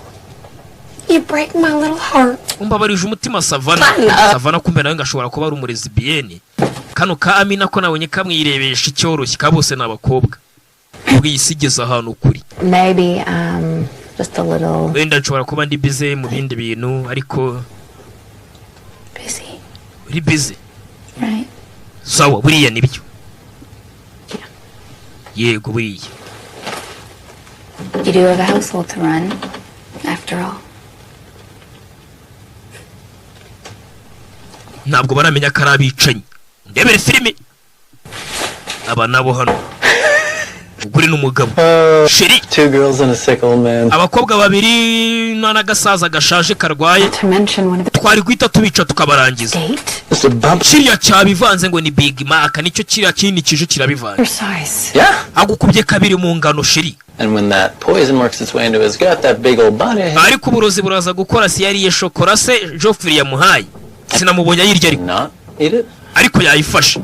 You break my little heart. Umbabarije umutima Savana. Savana kumbe nawe ngashobora kuba ari umurezi BN. Kano ka Amina ko nabonye kamwirebesha icyoroshye kabose n'abakobwa. Ubwo yisigeza ahantu kuri. Maybe just a little Wenda nshobora kuba ndi busy mu bindi bintu ariko busy. uri busy. Right? Sawa buriya nibyo. Yego buriya. You do have a household to run, after all. Ntabwo baramenya ko ari abicanyi. Ndebere filime. Aba nabo hano. Uguri n'umugabo. Sheri. 2 girls and a sick old man. Abakobwa babiri n'agasaza gashaje karwaye. To mention one of the Twari guhita tubica tukabarangiza. date. It's a bump. Kiriya cyabivanze ngo ni Big Mac nicyo kiriya kinini kije kirabivanze. Your size. Yeah. Agukubye kabiri mu ngano Sheri. And when that poison works its way into his gut, that big old body. Ariko uburozi buraza gukora si yariye shokora se Geoffrey yamuhaye. Sinamubonye ayirya ariko. Not eat it. Ariko yayifashe.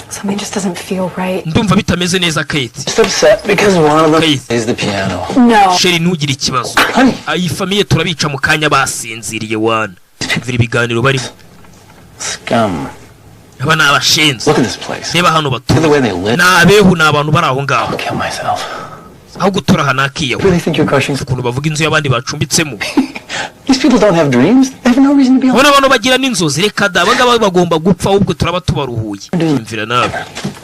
Something just doesn't feel right. Ndumva bitameze neza Kate. Just upset because one of them Please. plays the piano. No. Sheri ntugire ikibazo. Honey. Ayi famiye turabica mu kanya basinziriye wana. Vira ibiganiro barimo. Scum. Aba nabashenze. Look at this place. Reba hano Look at the batu. way they live. Nabehu nabantu bari aho ngaho. I'll kill myself. Aho gutora hanakiye. You really think you're crushing? Ukuntu bavuga inzu y'abandi bacumbitsemo. These people don't have dreams. They have no reason to be alive. Abona abantu bagira n'inzozi reka da abangaba bagomba gupfa ahubwo turaba tubaruhuye. Mvira nawe.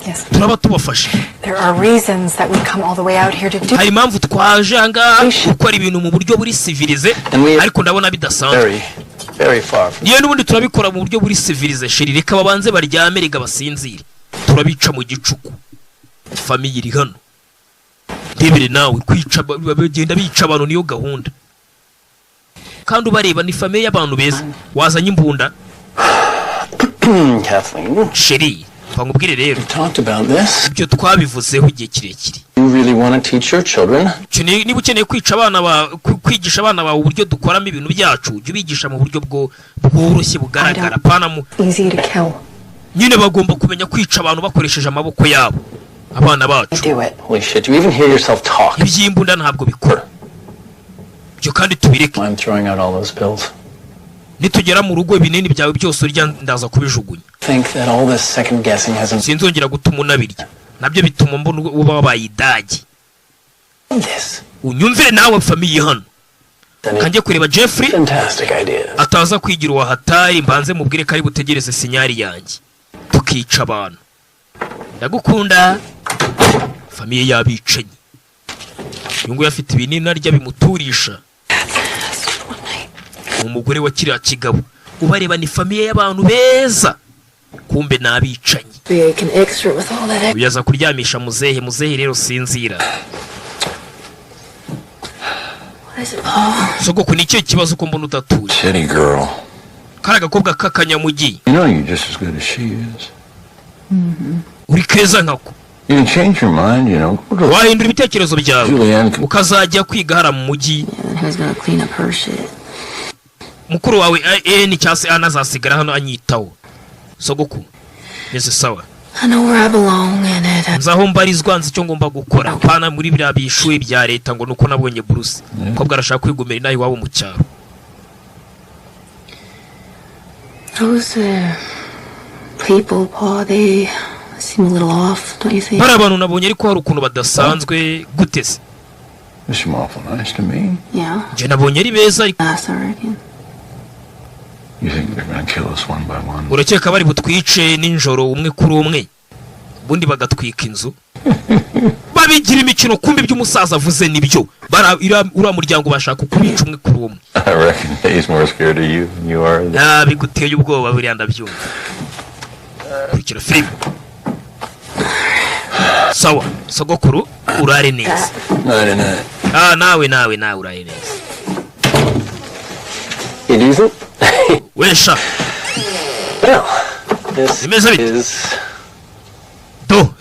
Yes. Turaba tubafashe. There are reasons that we come all the way out here to do. Hari impamvu twaje ahangaha gukora ibintu mu buryo buri civilize ariko ndabona bidasanzwe. Very far from. Niyo n'ubundi turabikora mu buryo buri civilize Sheri reka babanze baryame rega basinzire. Turabica mu gicuku. Famiye iri hano. Ndebere nawe kwica bagenda bica abantu niyo gahunda. Kandi ubareba ni famiye y'abantu beza. Wazanye imbunda. Kathleen, Sheri bangubwire rero. we talked about this. Ibyo twabivuzeho igihe kirekire. You really want to teach your children? Niba ukeneye kwica abana kwigisha abana bawe uburyo dukoramo ibintu byacu ujye ubigisha mu buryo bworoshye bugaragara pana mu Easy to kill. nyine bagomba kumenya kwica abantu bakoresheje amaboko yabo abana bacu. Do it. Holy shit, you even hear yourself talk. Ibyimbunda ntabwo bikora. Byo kandi tubireke. I'm throwing out all those pills. Nitugera mu rugo ibinini byawe byose urya ndaza kubijugunya. Think that all this second guessing hasn't. Sinzongera gutuma unabirya. Nabyo bituma mbona uba wabaye idagi. This. Unyumvire nawe famiye hano. Kanje kureba Jeffrey. Fantastic idea. Ataza kwigira uwa hatari mbanze mubwire kari butegereze sinyari yanjye. Tukica abantu. Ndagukunda. Famiye yabicenye. Yungu yafite ibinini narya bimuturisha. Umugore wa kiriya kigabo ubareba ni famiye y'abantu beza kumbe nabicanyi. Be an extra with all that. Uyaza kuryamisha muzehe rero sinzira. Sogoko ni cyo kibazo ko mbona utatuje. City girl. Kara gakobwa kakanyamugi. You know you're just as good as she is. Uri keza nkako. You can change your mind, you know. Wahindura ibitekerezo byawe. Julianne can... Ukazajya kwiga hara mu mujyi. Who's gonna clean up her shit? Mukuru wawe ni cyase anazasigara hano anyitaho. Sogoko. Nese sawa. I know where I belong in it. Nzaho mbarizwa nzi cyo ngomba gukora. Pana muri bya bishuye bya leta ngo nuko nabonye Bruce. Ko bwarashaka kwigumira nayi wabo mu cyaro. Those people, Paul, they seem seem a little off, don't you think? bari abantu nabonye ariko hari ukuntu badasanzwe gutese. You seem awful nice to me. Yeah. Nje nabonye ari beza ariko. I reckon. You think they're gonna kill us one by one? Urakeka bari butwice ninjoro umwe kuri umwe. Bundi bagatwika inzu. Babigira imikino kumbi by'umusaza avuze nibyo. Ura muryango bashaka kubica umwe kuri umwe. I reckon he's more scared of you than you are. Biguteye ubwoba buriya ndabyumva. Kurikira film. Sawa, sogokuru urare neza. Nawe urare neza. It isn't? Wesha. Well, this is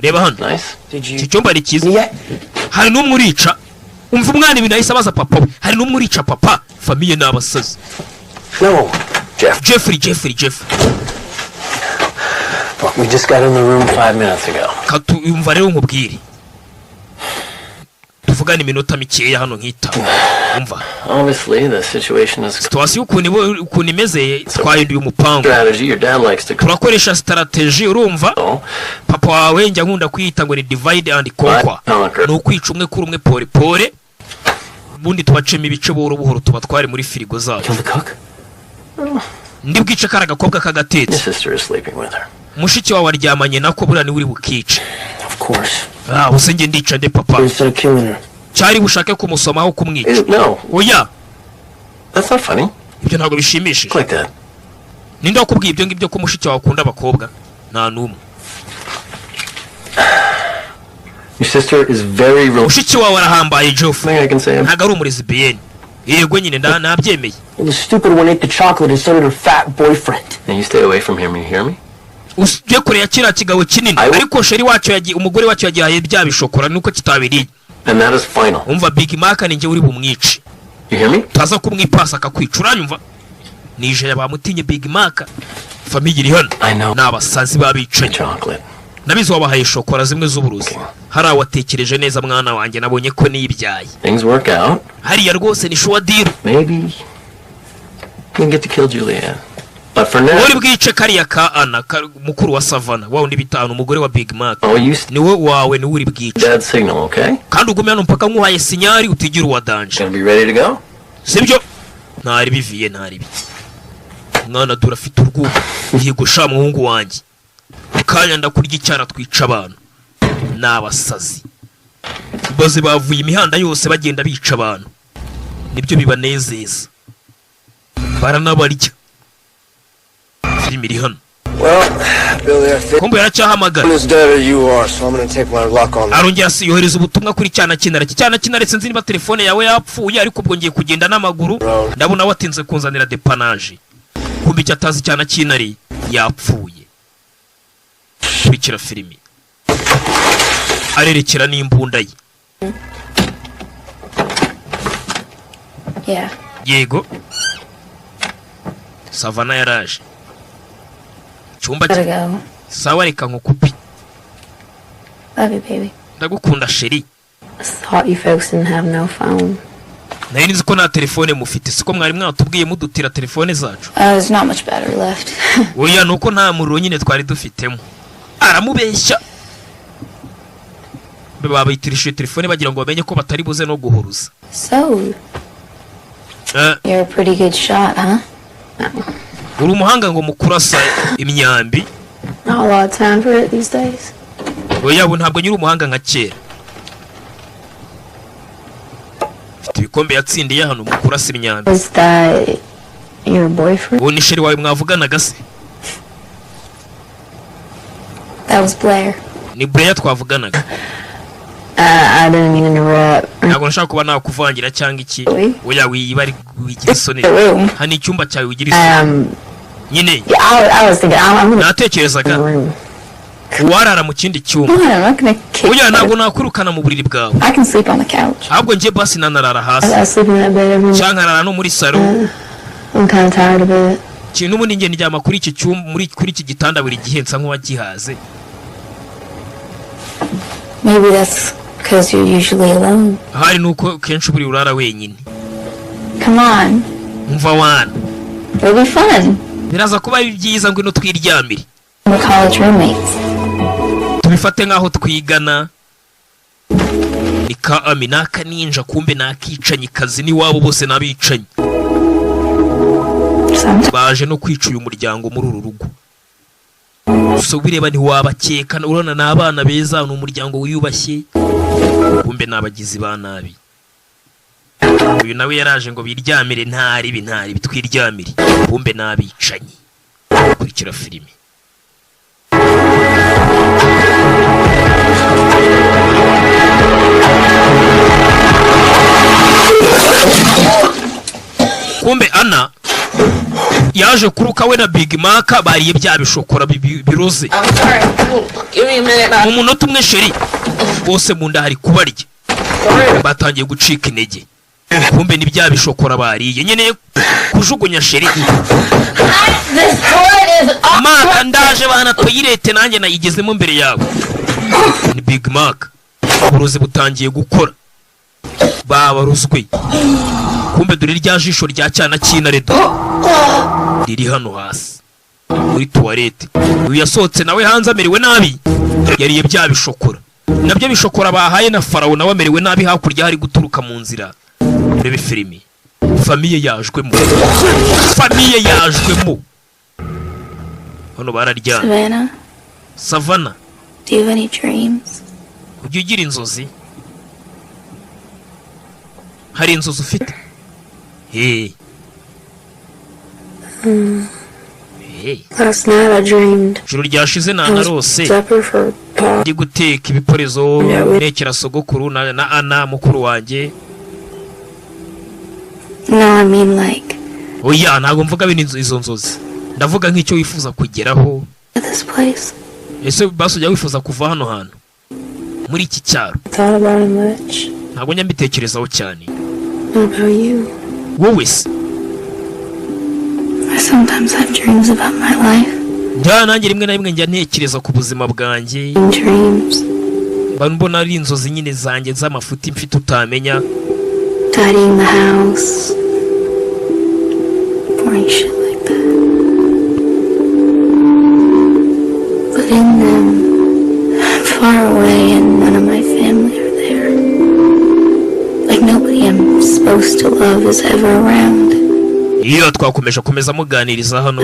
reba hano. nice. Iki cyumba ari cyiza. Hari n'umwe urica. Umva umwana ibintu ahise abaza papa we. Hari n'umwe urica papa. Famiye n'abasazi. No, Jeffrey. Look, we just got in the room 5 minutes ago. Umva rero nkubwire. Tuvugana iminota mikeya hano nkita. Umva. Obviously, the situation is Situation ukuntu imeze twahinduye umupango. strategy your dad likes to Turakoresha strategy urumva? Papa wawe njya nkunda kwita ngo ni divide and conquer. No kwica umwe kuri umwe pore. Bundi tubacemo ibice buhoro tubatware muri firigo zacu. Kill the cook? Ndi bwice kara gakobwa Your kagatetse. sister is sleeping with her. Mushiki wawe aryamanye nako buriya ni uri bukice. Of course. Usenge ndica nde papa. Instead of killing her. Cyari bushake kumusomaho kumwica. No. Oya. That's not funny. Ibyo ntabwo bishimishije. Like that. Ninde wakubwiye ibyo ngibyo ko mushiki wawe akunda abakobwa? Nta numwe. Your sister is very real. Mushiki wawe arahambaye Joff. Thing I can say. Ntago ari umurezibiyeni. Yego nyine nabyemeye. The stupid one ate the chocolate and so did her fat boyfriend. Now you stay away from him, you hear me? Usije kure ya kira kigabo kinini. Ariko sheri wacu yagiye umugore wacu yagiye bya bishokora nuko kitabiriye. And that is final. Umva Big Mac ninjye uri bumwice. You hear me? Taza kumwipasa akakwica uranyumva? Nije yabamutinye Big Mac. Family iri hano. I know. N'abasazi babicaye. Chocolate. Nabizo wabahaye shokora zimwe z'uburuzi. Hari awatekereje neza mwana wanjye nabonye ko nibyaye. Things work out. Hariya rwose ni sure deal. Maybe you can get to kill Julianne. But for now. Uri bwice kariya ka Ana mukuru wa Savana. Wa undi bitanu umugore wa Big Mac. Oh, you Niwe wawe ni uri bwice. Dad signal, okay? Kandi ugume hano mpaka nkuhaye sinyari utigira uwa danger. Gonna be ready to go? Sibyo? Ntari biviye ntari bi. Mwana durafite urwugo. Yego sha muhungu wanjye. Kanya ndakurya icyara twica abantu. N'abasazi. Baze bavuye imihanda yose bagenda bica abantu. Nibyo bibanezeza. Baranabarya. Film iri hano. Well, Billy, I think Kombo yaracyahamagara. I'm as dead as you are, so I'm gonna take my luck on that. Arongera yohereza ubutumwa kuri cyana kinara. Cyana kinara sinzi niba telefone yawe yapfuye ariko ubwo ngiye kugenda n'amaguru. Ndabona watinze kunzanira depanage. Kumbi cyatazi cyana kinari yapfuye. Bikira filimi. Arerekera n'imbunda ye. Yeah. Yego. Savana yaraje. Cyumba Gotta go. sawa reka nkukupi. Love you, baby. Ndagukunda sheri. I thought you folks didn't have no phone. Nayo nizi ko nta telefone mufite siko mwari mwatubwiye mudutira telefone zacu. There's not much battery left. Oya nuko nta muriro nyine twari dufitemo. Aramubeshya. Babayitirishe telefone bagira ngo bamenye ko batari buze no guhuruza. So, you're a pretty good shot, huh? Uri umuhanga ngo mukurasa imyambi. Not a lot of time for it these days. Oya bu ntabwo nyiri umuhanga nka kera. Fite ibikombe yatsindiye hano mukurasa imyambi. Was that your boyfriend? Uwo ni sheri wawe mwavuganaga se? That was Blair. Ni Blair twavuganaga. I didn't mean to interrupt. Ntabwo nashaka kuba nakuvangira cyangwa iki. Oya wibari wigira isoni. Hani icyumba cyawe wigira isoni. Nyine. I was thinking I'm gonna natekerezaga warara mu kindi cyumba. Oya ntabwo nakurukana mu buriri bwawe. I can sleep on the couch. Ahubwo ngiye basi nanarara hasi. I sleep in that bed every night. Cyankarara no muri salon. I'm kind of tired of it. Kintu ubundi nge ndyama kuri iki cyumba kuri iki gitanda buri gihe nsa nk'uwagihaze. Maybe that's because you're usually alone. Hari nuko kenshi buri urara wenyine. Come on. Umva wana. It'll be fun. Biraza kuba byiza ngo ino twiryamire. We're college roommates. tubifate nk'aho twigana. Ni ka Ami n'aka ninja, kumbe n'akicanyi kazi n'iwabo bose n'abicanyi. Baje no kwica uyu muryango muri uru rugo. So bireba ntiwabakeka, urabona n'abana beza, n'umuryango wiyubashye, kumbe n'abagizi ba nabi. Uyu nawe yaraje ngo biryamire ntari bitwiryamire, kumbe n'abicanyi. Kurikira filime. Kumbe Ana yaje kuruka we na Big Mac bariye bya bishokora biroze. Mu munota umwe sheri bose mu nda hari kubarya. Batangiye gucika intege. Kumbe ni bya bishokora bariye nyene kujugunya sheri. Mama ndaje bana tuyirete nanjye nayigezemo mbere yawe. Ni Big Mac. Uburozi butangiye gukora. Babaruzwe. Kumbe dore rya jisho rya cyana cy'inaredo riri hano hasi muri toilette. Uyu yasohotse nawe hanze amerewe nabi, yariye bya bishokora. Nabyo bishokora bahaye na Farawo nawe amerewe nabi, hakurya hari guturuka mu nzira. Urebe filimi. Famiye yajwemo. Hano bararyana. Savannah. Do you have any dreams? Ujya ugira inzozi? Hari inzozi ufite? Hey. Last night I dreamed. Juru ryashize narose. Ndi guteka ibiporezo nekera sogokuru na Ana mukuru wanjye. No, I mean like. Oya, ntago mvuga bino izo nzozi. Ndavuga nk'icyo wifuza kugeraho. This place. Ese basujya wifuza kuva hano hantu muri iki cyaro? Ntago nyambitekerezaho cyane. What about you? Wowe se? I sometimes have dreams about my life. Njya nanjye rimwe na rimwe njya ntekereza ku buzima bwanjye. Dreams. Mbona ari inzozi nyine zanjye z'amafuti mfite utamenya. Tidying the house. Boring shit like that. But in them, I'm far away and none of my family are there. Like nobody I'm supposed to love is ever around. Iyo twakomeje kumeza muganiriza hano.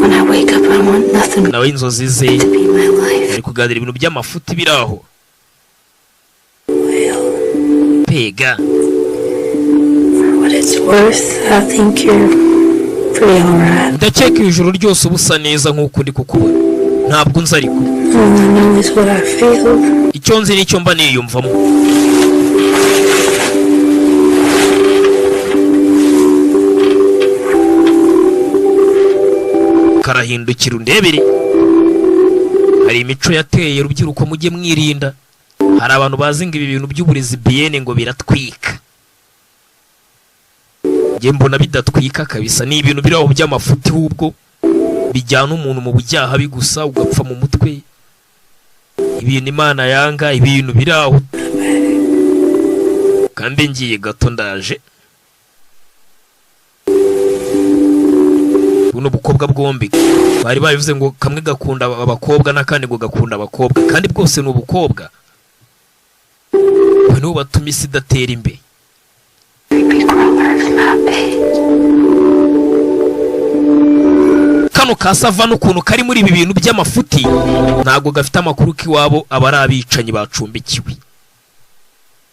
When I wake up I want nothing nawe inzozi ze to be my life. ari kuganira ibintu by'amafuti biraho. Pega. For what it's worth, I think you're pretty alright. Ndakeka ijoro ryose ubusa neza nk'uko ndi kukubona. Ntabwo nzi ariko. All I know is what I feel. Icyo nzi nicyo mba niyumvamo. Karahindukira undebere. Hari imico yateye rubyiruko mujye mwirinda. Hari abantu bazinga ibi bintu by'uburezi BN ngo biratwika. Nge mbona bidatwika kabisa, ni ibintu biraho by'amafuti hubwo bijyana umuntu mu bujyaha bigusa ugapfa mu mutwe. Ibintu Imana yanga, ibintu biraho. Kandi ngiye gato ndaje. Buno bukobwa bwombi bari babivuze ngo kamwe gakunda abakobwa n'akandi ngo gakunda abakobwa, kandi bwose n'ubukobwa. Bano batuma isi datera imbere. Kano ka Savannah ukuntu kari muri ibi bintu by'amafuti ntago gafite amakuru k'iwabo abari abicanyi bacumbikiwe.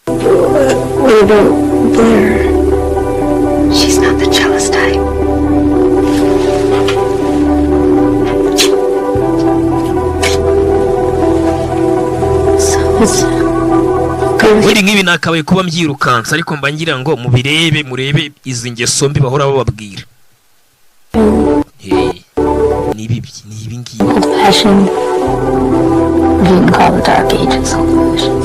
What about Blair? She's not the jealous type. Buri nk'ibi nakabaye kuba mbyirukansa, ariko mba ngira ngo murebe izi ngeso mbi bahora bababwira. Ni ibi ngibi. Old-fashioned. You can call the Dark Ages old-fashioned.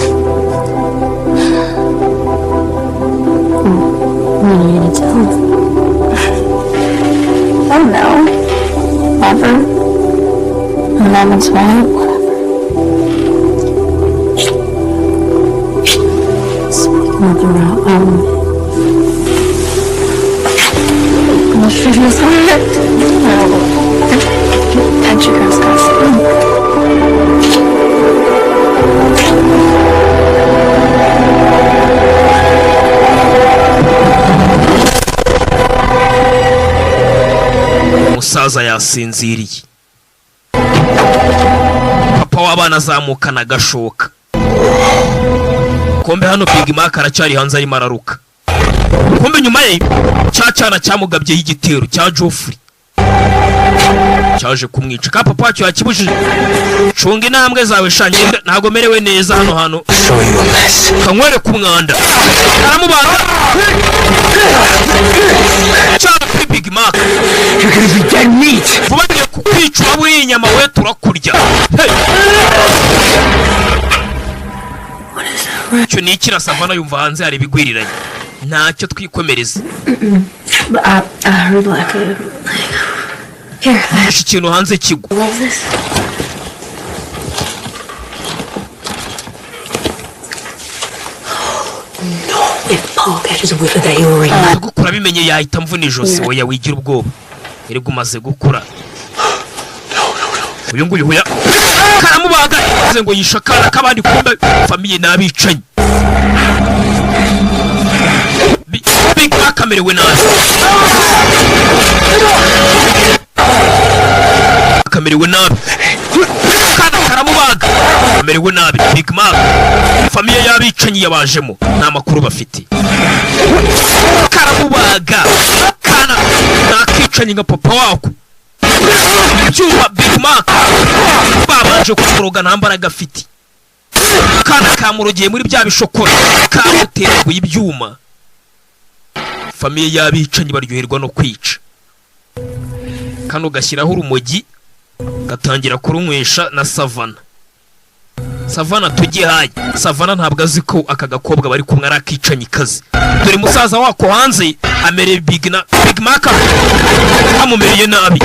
When are you gonna tell them? I don't know. Never. When moments want, whatever. Speak mother out. I'm sure you're sorry. No. I Country Girls Gossip. Umusaza yasinziriye. Papa w'abana azamukana agashoka. Kombe hano Big Mac aracyari hanze arimo araruka. Kombe nyuma ye cyacana cyamugabye y'igitero cya Joffrey. Cyaje kumwica ka papa cyo yakibujije. Cunga intambwe zawe shanye ntago merewe neza hano hano. Kanywere ku mwanda. Aramubanga. Cyara Big Mac. You're gonna be dead meat. Vubagiye kukwicwa buri inyama we turakurya. Cyo ni ikira Savana yumva hanze hari bigwiriranye. Ntacyo twikomereza. I heard like a... Here, ikintu hanze kigwa. what is this? No, if Paul catches a whiff of that, he'll ring my... Gukura bimenye yahita mvuna ijosi oya wigira ubwoba. Erega umaze gukura. Uyu nguyu huya. Karamubaga ze ngo yishakara kabandi kumbe famiye nabicanye. Big Mac amerewe nabi. Kamerewe nabi. Karamubaga amerewe nabi. Big Mac famiye yabicanye yabajemo nta makuru bafite. Karamubaga kana nakicanye nka papa wako. Cyuma Big Mac babanje kuroga ntambaraga afite. Kana kamurogeye muri bya bishokora kamuteguye ibyuma. Famiye yabicanye baryoherwa no kwica. Kano gashyiraho urumogi gatangira kurunywesha na Savana. Savana tugiye haye. Savana ntabwo azi ko aka gakobwa bari kumwe arakicanye kazi. Dore musaza wako hanze amere Big Mac amumereye nabi.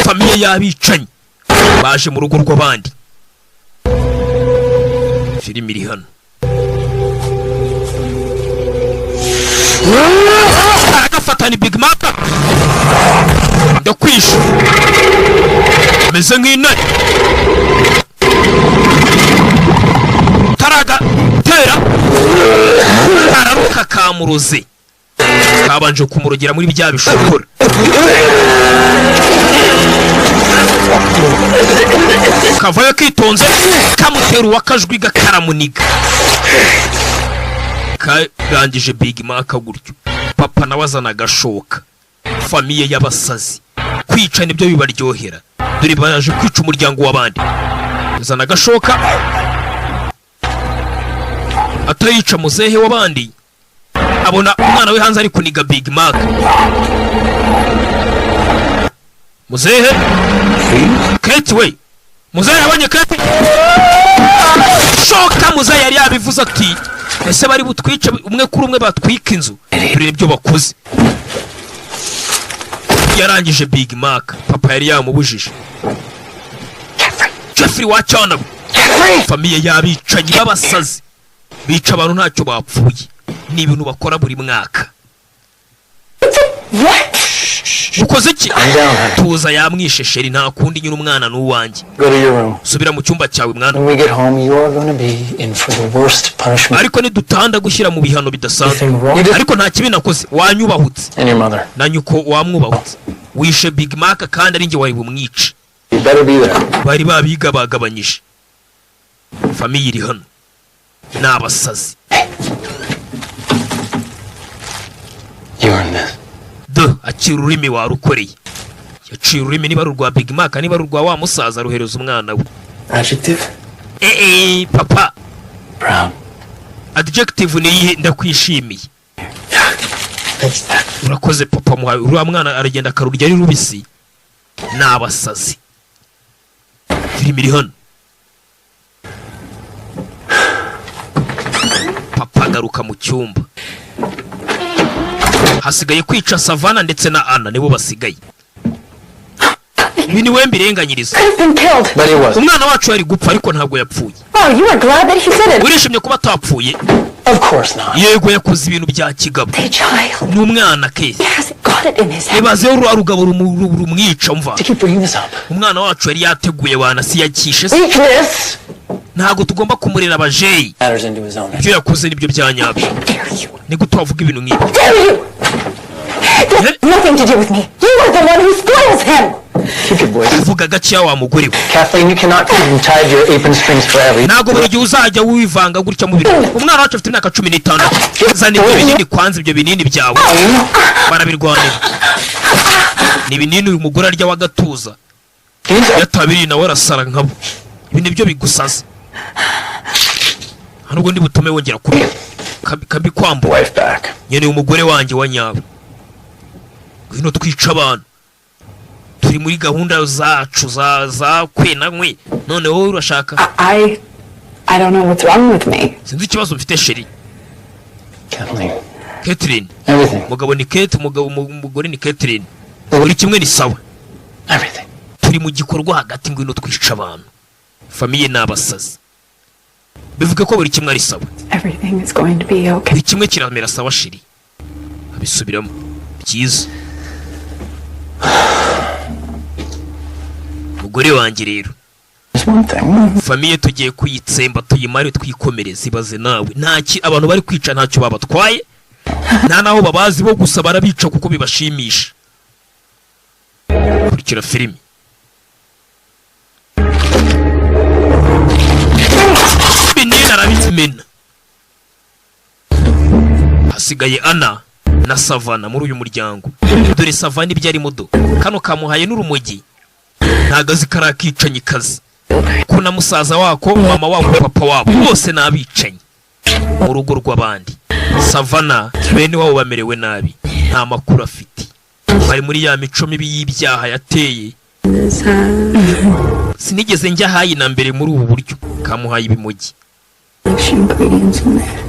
Famiye yabicanye baje mu rugo rw'abandi. Filimi iri hano. Agafatani Big Mac ndakwisha meze nk'intare taraga tera araruka kamuroze kabanje kumurogera muri bya bishokora. Kavayo kitonze kamutera uwakajwi gakaramuniga. Karangije Big Mac gutyo papa nawe azana agashoka. Famiye y'abasazi kwica nibyo bibaryohera. Dore baje kwica umuryango w'abandi. Azana agashoka atayica muzehe w'abandi. Abona umwana we hanze ari kuniga Big Mac. Muzehe Kate we muzehe abanye Kate shoka. Muzehe yari yabivuze ati ese bari butwice umwe kuri umwe batwika inzu. Dore ibyo bakoze. Yarangije Big Mac papa yari yamubujije. Jeffrey wacana famiye yabicanye babasazi bica abantu ntacyo bapfuye. Ni ibintu bakora buri mwaka. Ukoze iki? Tuza yamwishe sheri nta kundi nyine umwana n'uwanjye. Subira mu cyumba cyawe mwana. Ariko ni dutanda gushyira mu bihano bidasanzwe. Ariko nta kibi nakoze wanyubahutse. Na nyuko wamwubahutse. Wishe Big Mac kandi ari nge wari bumwice. Bari babiga bagabanyije. Famiye iri hano n'abasazi. Akira ururimi warukoreye. Yaciye ururimi niba rurwa Big Mac niba rurwa wa musaza ruhereza umwana we. Adjective? Papa. Proud. Adjective ni iyihe? Ndakwishimiye. Urakoze papa muhaye. Uriya mwana aragenda akarurya ari rubisi. N'abasazi. Filimi iri hano. Papa agaruka mu cyumba. Hasigaye kwica Savana ndetse na Anna nibo basigaye. Ibi ni we mbirenganyiriza. Umwana wacu yari gupfa ariko ntabwo yapfuye. Oh, you are glad that he said it. Urishimye kuba atapfuye. Of course not. yego yakoze ibintu bya kigabo The child n'umwana kese hasn't got it in his head. ibazeho rwa rugabo rumwica mva To keep bringing this up. umwana wacu yari yateguye wanasi yakishe se Weakness ntabwo tugomba kumurera abajeyi matters into his own. ibyo yakoze nibyo bya nyabyo Dare you? ni gute wavuga ibintu nk'ibi Dare you? That's nothing to do with me. You are the one who spoils him. Keep your voice. uvuga gakeya wa mugore we Kathleen, you cannot keep him tied to your apron strings forever. ntabwo buri gihe uzajya wivanga gutya mu bintu umwana wacu afite imyaka 16 zana ibyo binini kwanza ibyo binini byawe barabirwanira ni ibinini uyu mugore arya wagatuza yatabiri nawe arasara nkabo ibi nibyo bigusaza nubwo ndi butume wongera kuri kabi kwambo Wife back. nyene umugore wanjye wa nyawe hino twica abantu turi muri gahunda zacu za kwenanywe none wowe urashaka I don't know what's wrong with me. sinzi ikibazo mfite sheri Kathleen. Catherine Everything. umugabo ni Kate umugore ni Catherine buri kimwe ni sawa Everything. turi mu gikorwa hagati ngwino twica abantu famiye n'abasazi bivuga ko buri kimwe ari sawa Everything is going to be okay. buri kimwe kiramera sawa sheri abisubiramo byiza mugore wanjye rero There's one thing. famiye tugiye kuyitsemba tuyimare twikomereze ibaze nawe ntaki abantu bari kwica ntacyo babatwaye nta naho babazi bo gusa barabica kuko bibashimisha kurikira filimi binini arabimena hasigaye Ana na Savana muri uyu muryango dore Savana ibyo ari mudo kano kamuhaye n'urumogi ntagazi karakicanye kazi kuna musaza wako mama wako papa wabo bose nabicanyi mu rugo rw'abandi Savana bene wabo bamerewe nabi nta makuru afite bari muri ya mico mibi y'ibyaha yateye sinigeze njya hayi na mbere muri ubu buryo kamuhaye ibimogi ingredients in there.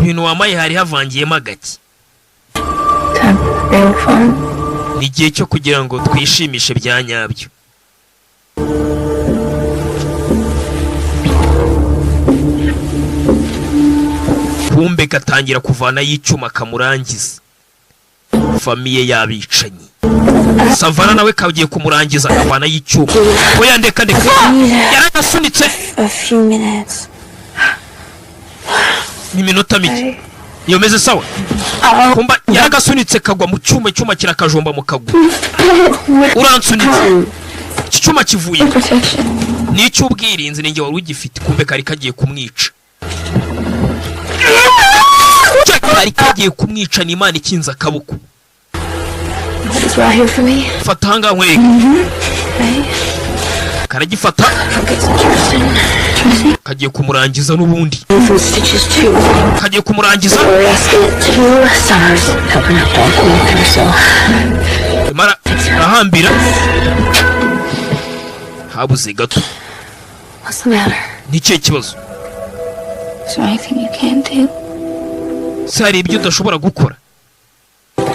ibintu wamaye hari havangiyemo agaki Time for real fun. ni igihe cyo kugira ngo twishimishe bya nyabyo kumbe gatangira kuvana y'icyuma kamurangiza famiye yabicanyi Savana nawe kagiye kumurangiza akavana y'icyuma oya ndeka yaragasunitse A few minutes. ni minota mike iyo meze sawa kumba yaragasunitse kagwa mu cyuma kirakajomba mu kaguru uransunitse iki cyuma kivuye Protection. ni icy'ubwirinzi ninjye wari ugifite kumbe kari kagiye kumwica kari kagiye kumwica ni Imana ikinze akaboko It's right here for me. fata hanga nkwereke Okay. karagifata Get some trust. kagiye kumurangiza n'ubundi Some stitches too. kagiye kumurangiza We're asking it to Summers. Helping a dog go through so. mara ahambira habuze gato What's the matter? ni cye kibazo Is there anything you can do? se hari ibyo udashobora gukora I'll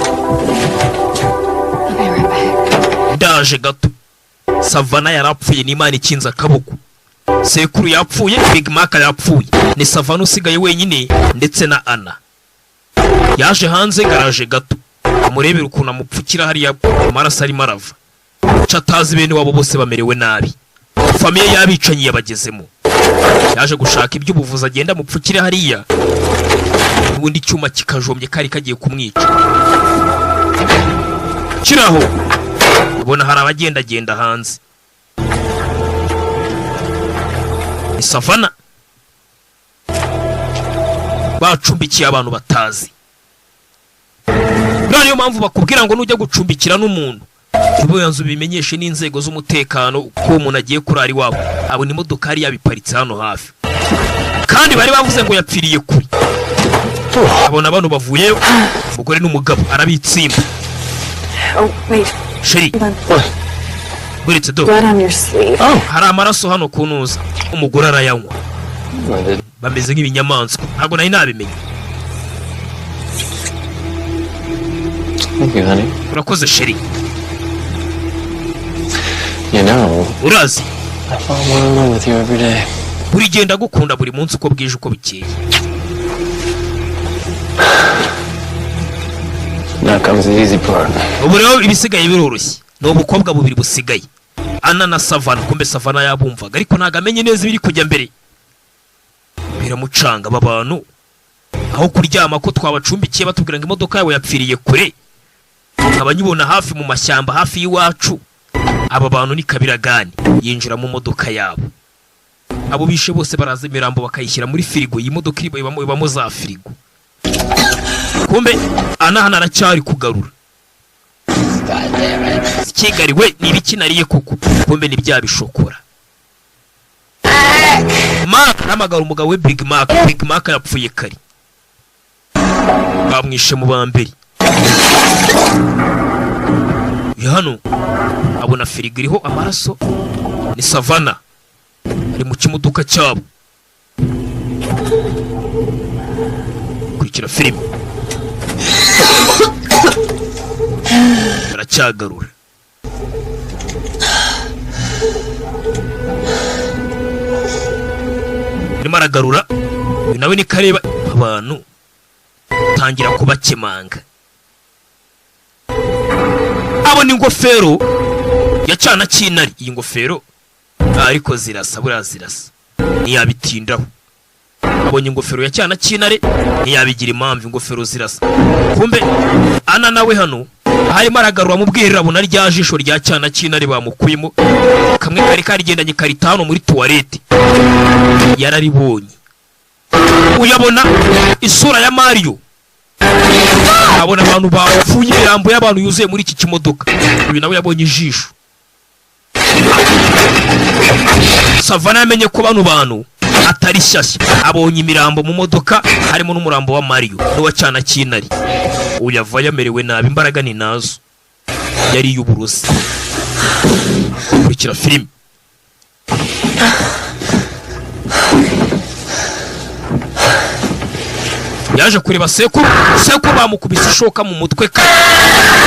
be right back. ndaje gato Savana yarapfuye ni Imana ikinze akaboko sekuru yapfuye Big Mac yapfuye ni Savana usigaye wenyine ndetse na Ana yaje hanze garaje gato amurebera ukuntu amupfukira hariya amaraso arimo arava catazi bene wabo bose bamerewe nabi famiye yabicanyi yabagezemo yaje gushaka iby'ubuvuzi agenda amupfukira hariya ubundi cyuma kikajombye kari kagiye kumwica kiraho ubona hari abagendagenda hanze ni Savana bacumbikiye abantu batazi niyo mpamvu bakubwira ngo nujya gucumbikira n'umuntu ubu yanzu bimenyeshe n'inzego z'umutekano ko umuntu agiye kurara iwabo abona imodokari yabiparitse hano hafi kandi bari bavuze ngo yapfiriye kuri abona abantu bavuyeyo umugore n'umugabo arabitsimba Oh, wait. sheri buretse do Blood on your sleeve. hari amaraso hano kunuza umugore arayanywa bameze nk'ibinyamaswa ntabwo nari nabimenye Thank you, honey. urakoze sheri You know, urazi I fall more in love with you every day. buri genda gukunda buri munsi uko bwije uko bukeye. Now comes the easy part. Ubu rero ibisigaye biroroshye. No bukobwa bubiri busigaye. Ana na Savana, kumbe Savana yabumvaga ariko nagamenye neza ibiri kujya mbere. Biramucanga babantu. Aho kuryama ko twabacumbikiye batubwira ngo imodoka yawe yapfiriye kure. Abanyibona hafi mu mashyamba hafi y'iwacu. Aba bantu ni kabiragani yinjira mu modoka yabo. Abo bishe bose baraza imirambo bakayishyira muri firigo. Iyi modoka ibamo za firigo. Kumbe Ana hana aracyari kugarura. Kigali we ni ibiki nariye kuko kumbe ni bya bishokora. Mark namagara umugabo we Big Mac yapfuye kare. Bamwishe mu bambere. Hano abona firigo iriho amaraso. Ni Savana ari mu kimodoka cyabo. Kurikira filime. Aracyagarura. Arimo aragarura. Nawe ni kareba abantu tangira kubakemanga. Abona ingofero yacana kinari. Iyi ngofero ariko zirasa burazirasa. Niyabitindaho. Abonye ingofero yacana kinare niyabigira impamvu ingofero zirasa. Kumbe Ana nawe hano harimo aragarura mu bwirira buna rya jisho rya cyana kinare bamukuyemo. Kamwe kari karigendanye karitano muri toilette. Yararibonye. Uyabona isura ya Mario. Abona abantu bapfuye imirambo y'abantu yuzuye muri iki kimodoka. Uyu nawe yabonye ijisho. Savana yamenye ko bantu atari shyashya. Abonye imirambo mu modoka harimo n'umurambo wa Mario n'uwa cyana kinari. Uyava yamerewe nabi imbaraga ni nazo. Yari y'uburusi. Kurikira filime. Yaje kureba seko bamukubise ishoka mu mutwe ka.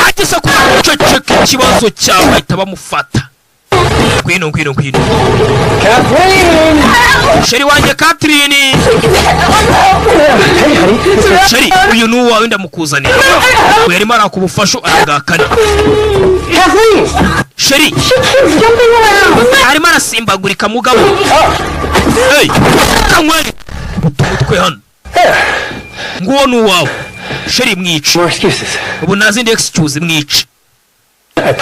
Agisa ko ceceka ikibazo cyawe bahita bamufata. Kwino. Catherine! Sheri wanjye Catherine! Sheri, uyu ni uwawe ndamukuzanira. Uyu yarimo arakubufasho aragakana. Kathleen! Sheri! Arimo arasimbagurika mugabo. Hey! Kanywere! Umutwe hano. Nguwo ni uwawe. Sheri mwice. More excuses. Ubu nazindi excuse mwice.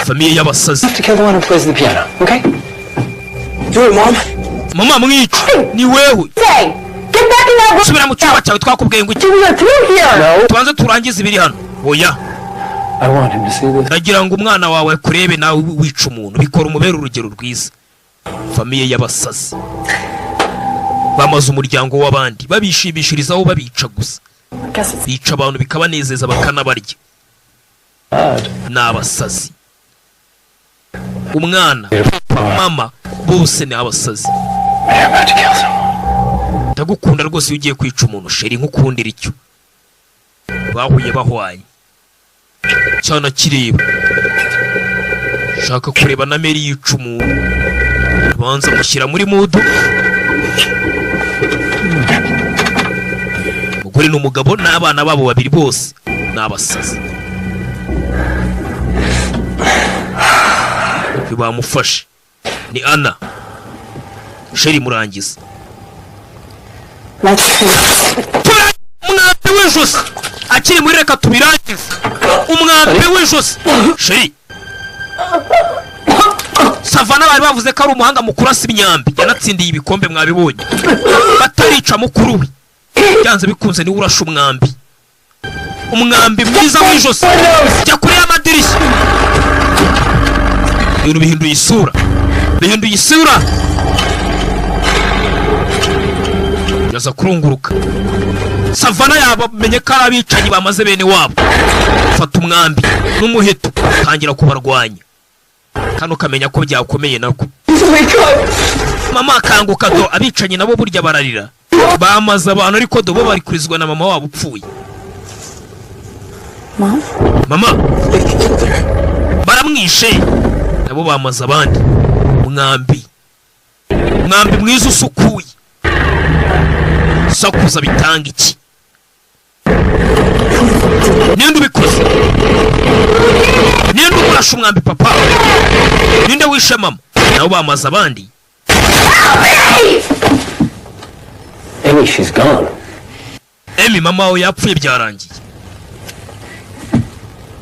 Famille y'abasazi. To kill the one who plays the piano, okay? Do it, Mom. Mama mwice ni wewe. Say, get back in that room. Subira mu cyumba cyawe twakubwiye ngo iki. We are through here. Tubanze turangize ibiri hano. Oya. I want him to see this. Nagira ngo umwana wawe kurebe nawe wica umuntu bikora umubera urugero rwiza. Famille y'abasazi. Bamaze umuryango w'abandi babishimishirizaho babica gusa. Bica abantu bikabanezeza bakanabarya. N'abasazi. Umwana, mama bose ni abasazi. Ndagukunda rwose iyo ugiye kwica umuntu Sheri nkukundira icyo. Bahuye bahwanye. Cyana kireba. Shaka kureba na Mary yica umuntu. Banza mushyira muri mudu. Umugore n'umugabo n'abana babo babiri bose n'abasazi. Bamufashe ni Ana. Sheri murangiza. Umwambi w'ijose akiri muri reka tubirangize. Umwambi w'ijose Sheri. Savana bari bavuze ko ari umuhanga mu kurasa imyambi. Yanatsindiye ibikombe mwabibonye. Batarica mukuru we. Byanze bikunze ni urasha umwambi. Umwambi mwiza w'ijose. Jya kuri amadirishya. Ibintu bihinduye isura. Yaza kurunguruka. Savana yabamenye ko abicanyi bamaze bene wabo. Fata umwambi n'umuheto tangira kubarwanya. Kano kamenya ko byakomeye nako. Mama akanguka do abicanyi nabo burya bararira. Bamaze abantu ariko do bo bari kurizwa na mama wabo upfuye. Mama baramwishe nabo bamaze abandi. Umwambi mwiza usukuye gusakuza bitanga iki? Ninde ubikoze? Ninde urasha umwambi papa? Ninde wishe mama? Nabo bamaze abandi. Amy, she's gone. Amy, mama wawe yapfuye byarangiye.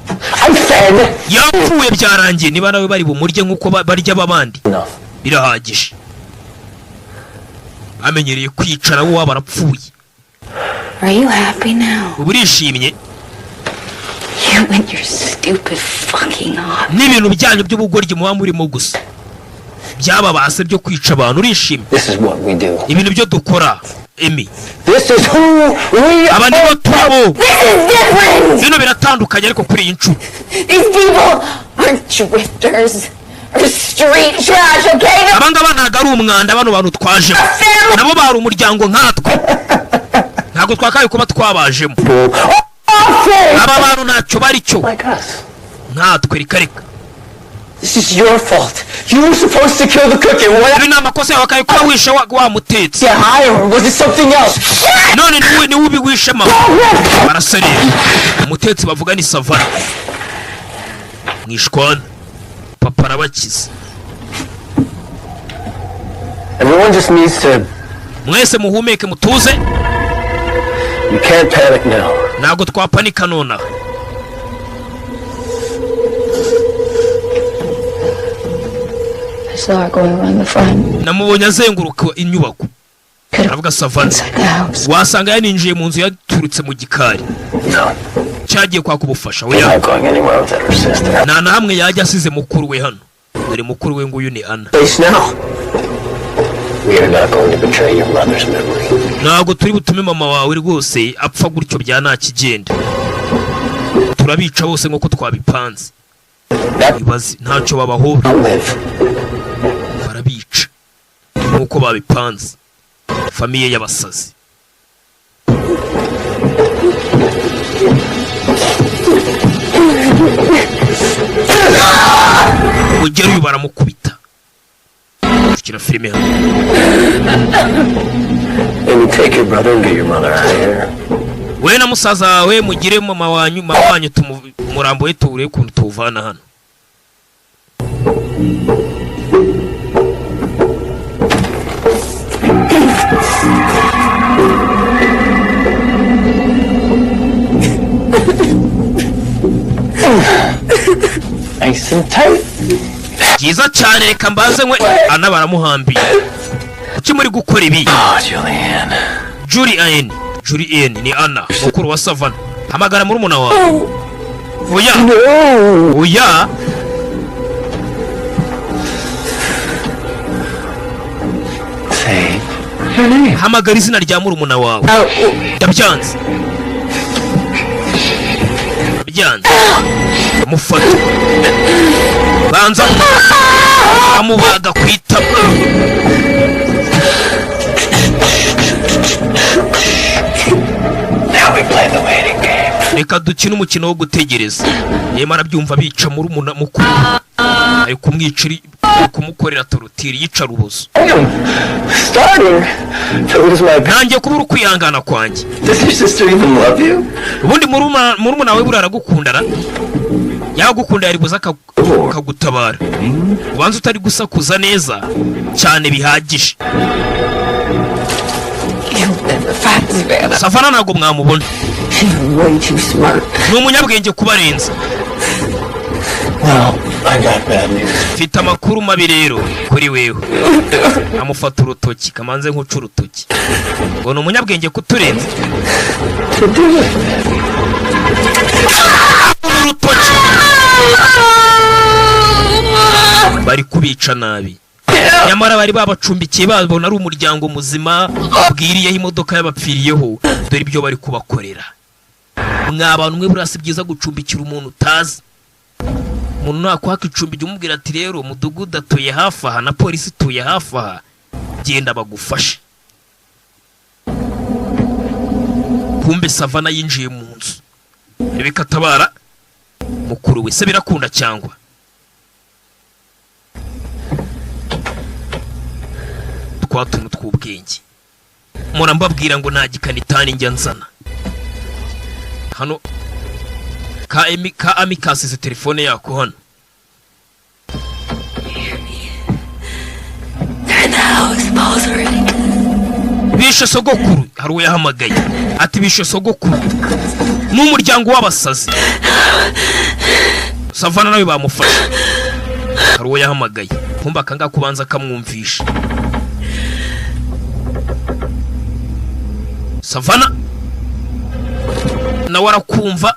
I said yapfuye byarangiye. Niba nawe bari bumurye nkuko barya babandi. No. Birahagije. Amenyereye kwicara wo barapfuye. Are you happy now? Uburishimye. You and your stupid fucking off. N'ibintu byanyu by'ubugoryi muba murimo gusa. Byababase byo kwica abantu urishimye. This is what we do. Ibintu byo dukora, Amy. This is who we Aba nibo tubo. This is different! Bino biratandukanye ariko kuri iyi nshuro. These people aren't drifters or street trash, okay? Abangaba ntago ari umwanda bano bantu twaje. Nabo bari umuryango nkatwe. Ntago twakaye kuba twabajemo. Aba bantu ntacyo bari cyo. like us. Nkatwe rikareka. This is your fault. You were supposed to kill the cook and what? Ibi namakosa yawe akaye kuba wishe wa mutetse. Yeah, higher. Was it something else? None ni ubi wishe mama. Baraserera. Umutetsi bavuga ni Savana. Mwishwana. Papa arabakiza. Everyone just needs to. Mwese muhumeke mutuze. You can't panic now. Ntago twapanika nona. I saw her going around the front. Namubonye azenguruka inyubako. Aravuga Savana. Inside the house. Wasanga yaninjiye mu nzu yaturutse mu gikari. No. Cyagiye kwaka ubufasha. We're not going anywhere without her sister. Nta na hamwe yajya asize mukuru we hano. Dore mukuru we nguyu ni Anna. Face now. We are not going to betray your mother's memory. Ntago turi butume mama wawe rwose apfa gutyo bya nta kigenda. Turabica bose nkuko twabipanze. Ibazi ntacyo babahora. Barabica nkuko babipanze. Famiye y'abasazi. Ugera uyu baramukubita. Tukira filime hano. Maybe take your brother and get your mother out of here. We na musaza wawe mugire mama wanyu tumurambo we tuure kuntu tuvana hano. Nice and tight. Byiza cyane reka mbaze nkwe Anna baramuhambiye. Kuki muri gukora ibi? Julianne ni Anna mukuru wa Savana. Hamagara muri muna wawe. Oya. Oya. Say Hamagara izina rya murumuna wawe. Ndabyanze. Ndabyanze. Mufata. Banza amubaga kwitaba. now we play the waiting game. Reka dukine umukino wo gutegereza. Yemara byumva bica murumuna mukuru. Ari kumwiciri kumukorera torotiri yica rubozo. Starting to lose my. Nanjye kubura kwihangana kwanjye. Does your sister even love you? Ubundi murumuna we burara gukundana. Yagukunda yari buza kagutabara. Ubanza utari gusakuza neza cyane bihagije. Savana ntago mwamubona. Way too smart. Ni umunyabwenge kubarenza. Well, I got bad news. Mfite amakuru mabi rero kuri wewe. Amufata urutoki kamanze nk'uca urutoki. Ngo ni umunyabwenge kuturenza. Urutoki. Bari kubica nabi. Nyamara bari babacumbikiye babona ari umuryango muzima bwiriyeho imodoka y'abapfiriyeho. Dore ibyo bari kubakorera. Mw'abantu mwe burasi byiza gucumbikira umuntu utazi. Umuntu nakwaka icumbi jya umubwira ati rero umudugudu atuye hafi aha na polisi ituye hafi aha. Genda bagufashe. Kumbe Savana yinjiye mu nzu. Bikatabara mukuru we se birakunda cyangwa. Twatuntu tw'ubwenge. mura mbabwira ngo nta gikanitani njya nzana hano ka amikasize telefone yako hano bishe sogokuru hari uwo yahamagaye ati bishe sogokuru n'umuryango w'abasazi Savana nawe bamufashe hari uwo yahamagaye kumba kanga kubanza kamwumvisha Savana nawe arakumva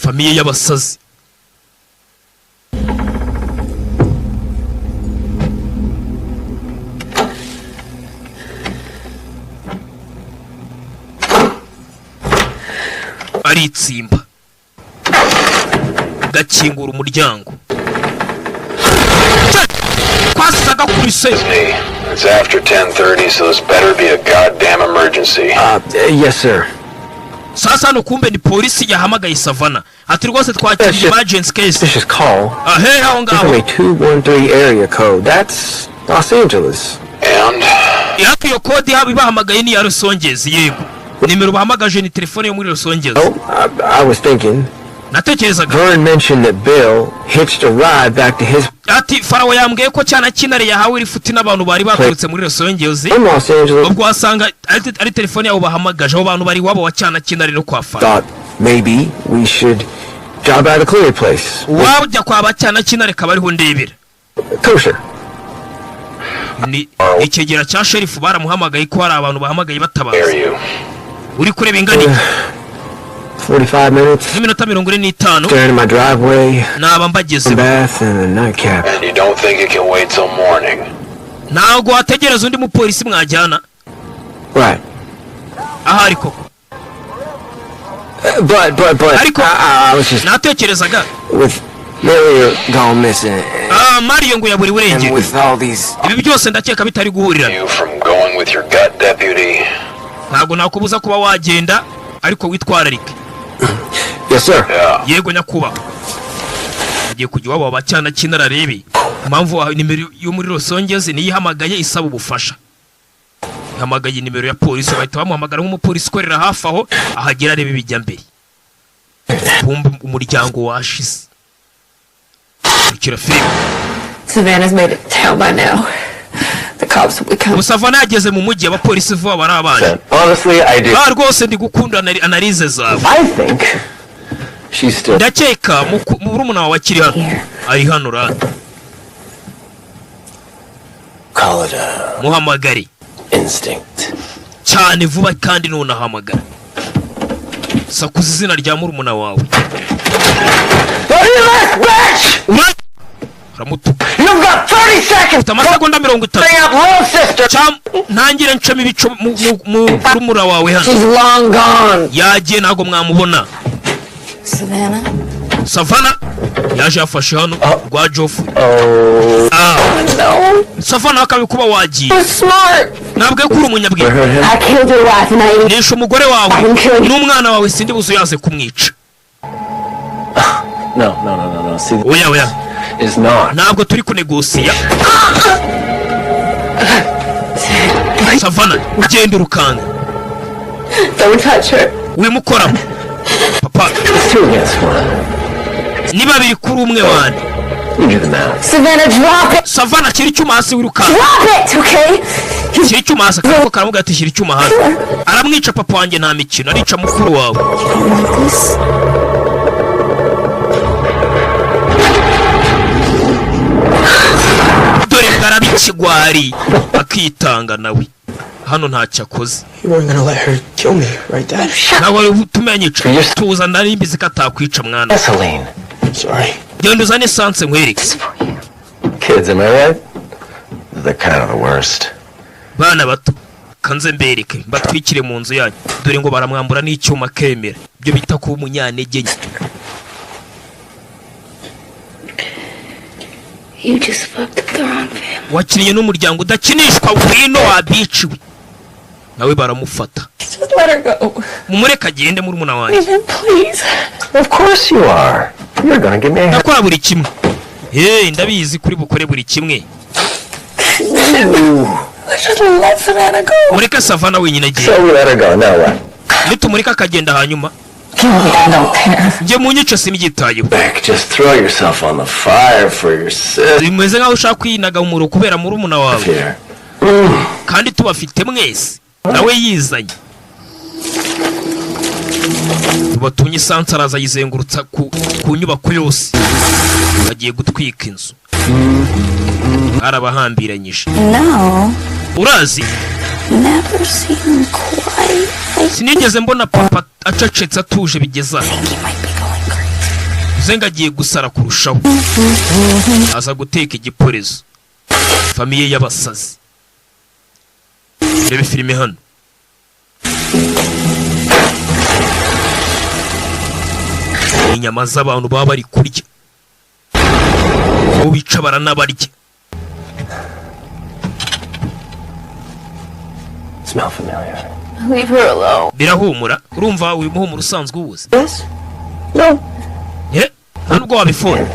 famiye y'abasazi aritsimba gakingura umuryango kwasaga kubise. It's after 10:30, so this better be a goddamn emergency. Yes, sir. Sasa no kumbe ni polisi yahamagaye Savana. Ati rwose twakiriye emergency case. This is call. Hey, aho ngaho. 213 area code. That's Los Angeles. And? Yapi yo code habi bahamagaye ni ya Los Angeles yego. Nimero bahamagaje ni telefone yo muri Los Angeles. Oh, I was thinking. Natekerezaga. Vern mentioned that Bill hitched a ride back to his. Ati Farawo yambwiye ko cyana kinare yahawe rifuti n'abantu bari baturutse muri Los Angeles. Ubwo wasanga ari telefone yabo bahamagaje abo bantu bari wabo wa cyana kinare no kwa Farawo. Thought maybe we should drive by the clear place. Wajya kwa bacyana kinare kabariho ndebera. Kosher. Ni ikegera cya sheriff baramuhamagaye ko hari abantu bahamagaye batabaza. Uri kureba ingani 45 minutes. Staring in my driveway. Naba mbageze. Bath and a nightcap. And you don't think it can wait till morning? Nago ategereza undi mu polisi mwajyana. Right. Ahari koko. But I was just natekerezaga with Mario gone missing. Mario ngo yaburi urengero. With all these. Ibi byose ndakeka bitari guhurira. You from going with your gut, deputy. Ntago nakubuza kuba wagenda ariko witwararike. Yes sir. Yego nyakuba. Agiye kujya wabo bacyana kinara rebe. Impamvu nimero yo muri Los Angeles ni yihamagaye isaba ubufasha. Yahamagaye nimero ya polisi bahita bamuhamagara nk'umupolisi korera hafi aho ahagera rebe bijya mbere. Umuryango washize. Kira film. Savannah's made it to town by now. The cops will be coming. Savannah yageze mu mujyi abapolisi vuba barabanje. Honestly, I do. Rwose ndi gukunda analize zawe. I think she's still. Ndakeka murumuna wawe akiri hano. Ari hano ra. Call it a muhamagari. Instinct. Cyane vuba kandi none ahamagara. Sakuza izina rya murumuna wawe. What? Ramutuka. You've got 30 seconds. Tamasegonda 30. Bring up little sister. Ntangire ncame ibico murumuna wawe hano. She's long gone. Yagiye nago mwamubona. Savannah yaje afashe hano rwa Jofu. No. Savannah akabikuba wagiye. You're smart. Nabwo kuri umunyabwenge. I killed your wife and I. Nishe umugore wawe n'umwana wawe sindi buzo yaze kumwica. No. See, oya. Is not. Ntabwo turi kunegosia. Savannah ugenda urukanga. Don't touch her. Wimukora. Papa. It's 2 against 1. Ni babiri kuri umwe wandi. You do the math. Savannah, drop it. Savannah kiri cyuma hasi wirukanga. Drop it, okay? Kiri cyuma hasi kako karavuga ati kiri cyuma hasi. Aramwica papa wanjye nta mikino arica mukuru wawe. Ikigwari akitanga nawe hano ntacyo akoze. You weren't gonna let her kill me, right, Dad? Nawe tumenyica tuza narimbizi katakwica mwana. Gasoline. Sorry. Genda uzane sanse nkwereke. Kids, am I right? They're kind of the worst. Bana bato kanze mbereke batwikire mu nzu yanyu dore ngo baramwambura n'icyuma kemera byo bita ku munyantege nke. You just fucked up the wrong family. Wakiriye n'umuryango udakinishwa wino wabiciwe. Nawe baramufata. Just let her go. Mumureka agende muri muna wanjye. Please. Of course you are. You're gonna give me a nakora buri kimwe. Ndabizi kuri bukore buri kimwe. Let's just let Savannah go. Mureka Savannah wenyine So agiye. we let her go. Now what? Nitumureka akagenda hanyuma. I don't care. Njye munyice simbyitayeho. Beck, just throw yourself on the fire for your sister. Bimeze nkaho ushaka kwinaga umuro kubera murumuna wawe. Here. Kandi tubafite mwese. Nawe yizanye. Tubatumye Sansa araza yizengurutsa ku nyubako yose. Bagiye gutwika inzu. Arabahambiranyije. No. Urazi? Never seen him quiet. Sinigeze mbona papa acecetse atuje bigeza. He might be going crazy. Zenga agiye gusara kurushaho. Aza guteka igiporezo. Famiye y'abasazi. Rebe filime hano. Inyama z'abantu baba bari kurya. Bo bica baranabarya. Smell familiar. Leave her alone. Birahumura. Urumva uyu muhumuro usanzwe uwuzi. Yes? No. Nubwo wabifona.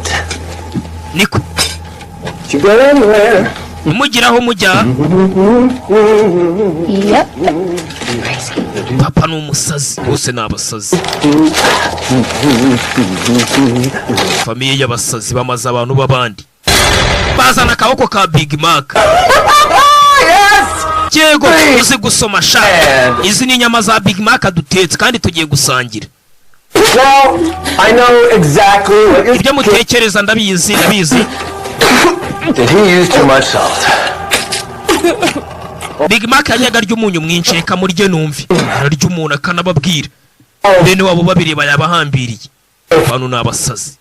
Niko. Did you go anywhere? Umugiraho mujya. Yep. Papa ni umusazi. Bose ni abasazi. Famiye y'abasazi bamaze abantu b'abandi. Bazana akaboko ka Big Mac. Yego uzi gusoma sha. Izi ni inyama za Big Mac dutetse kandi tugiye gusangira. Well, I know exactly what you're... Ibyo mutekereza ndabizi. Did he use too much salt? Big Mac yanyaga ry'umunyu mwinshi reka murye numvi. Ararya umuntu akanababwira. Bene wabo babiri bayabahambiriye. Abantu ni abasazi.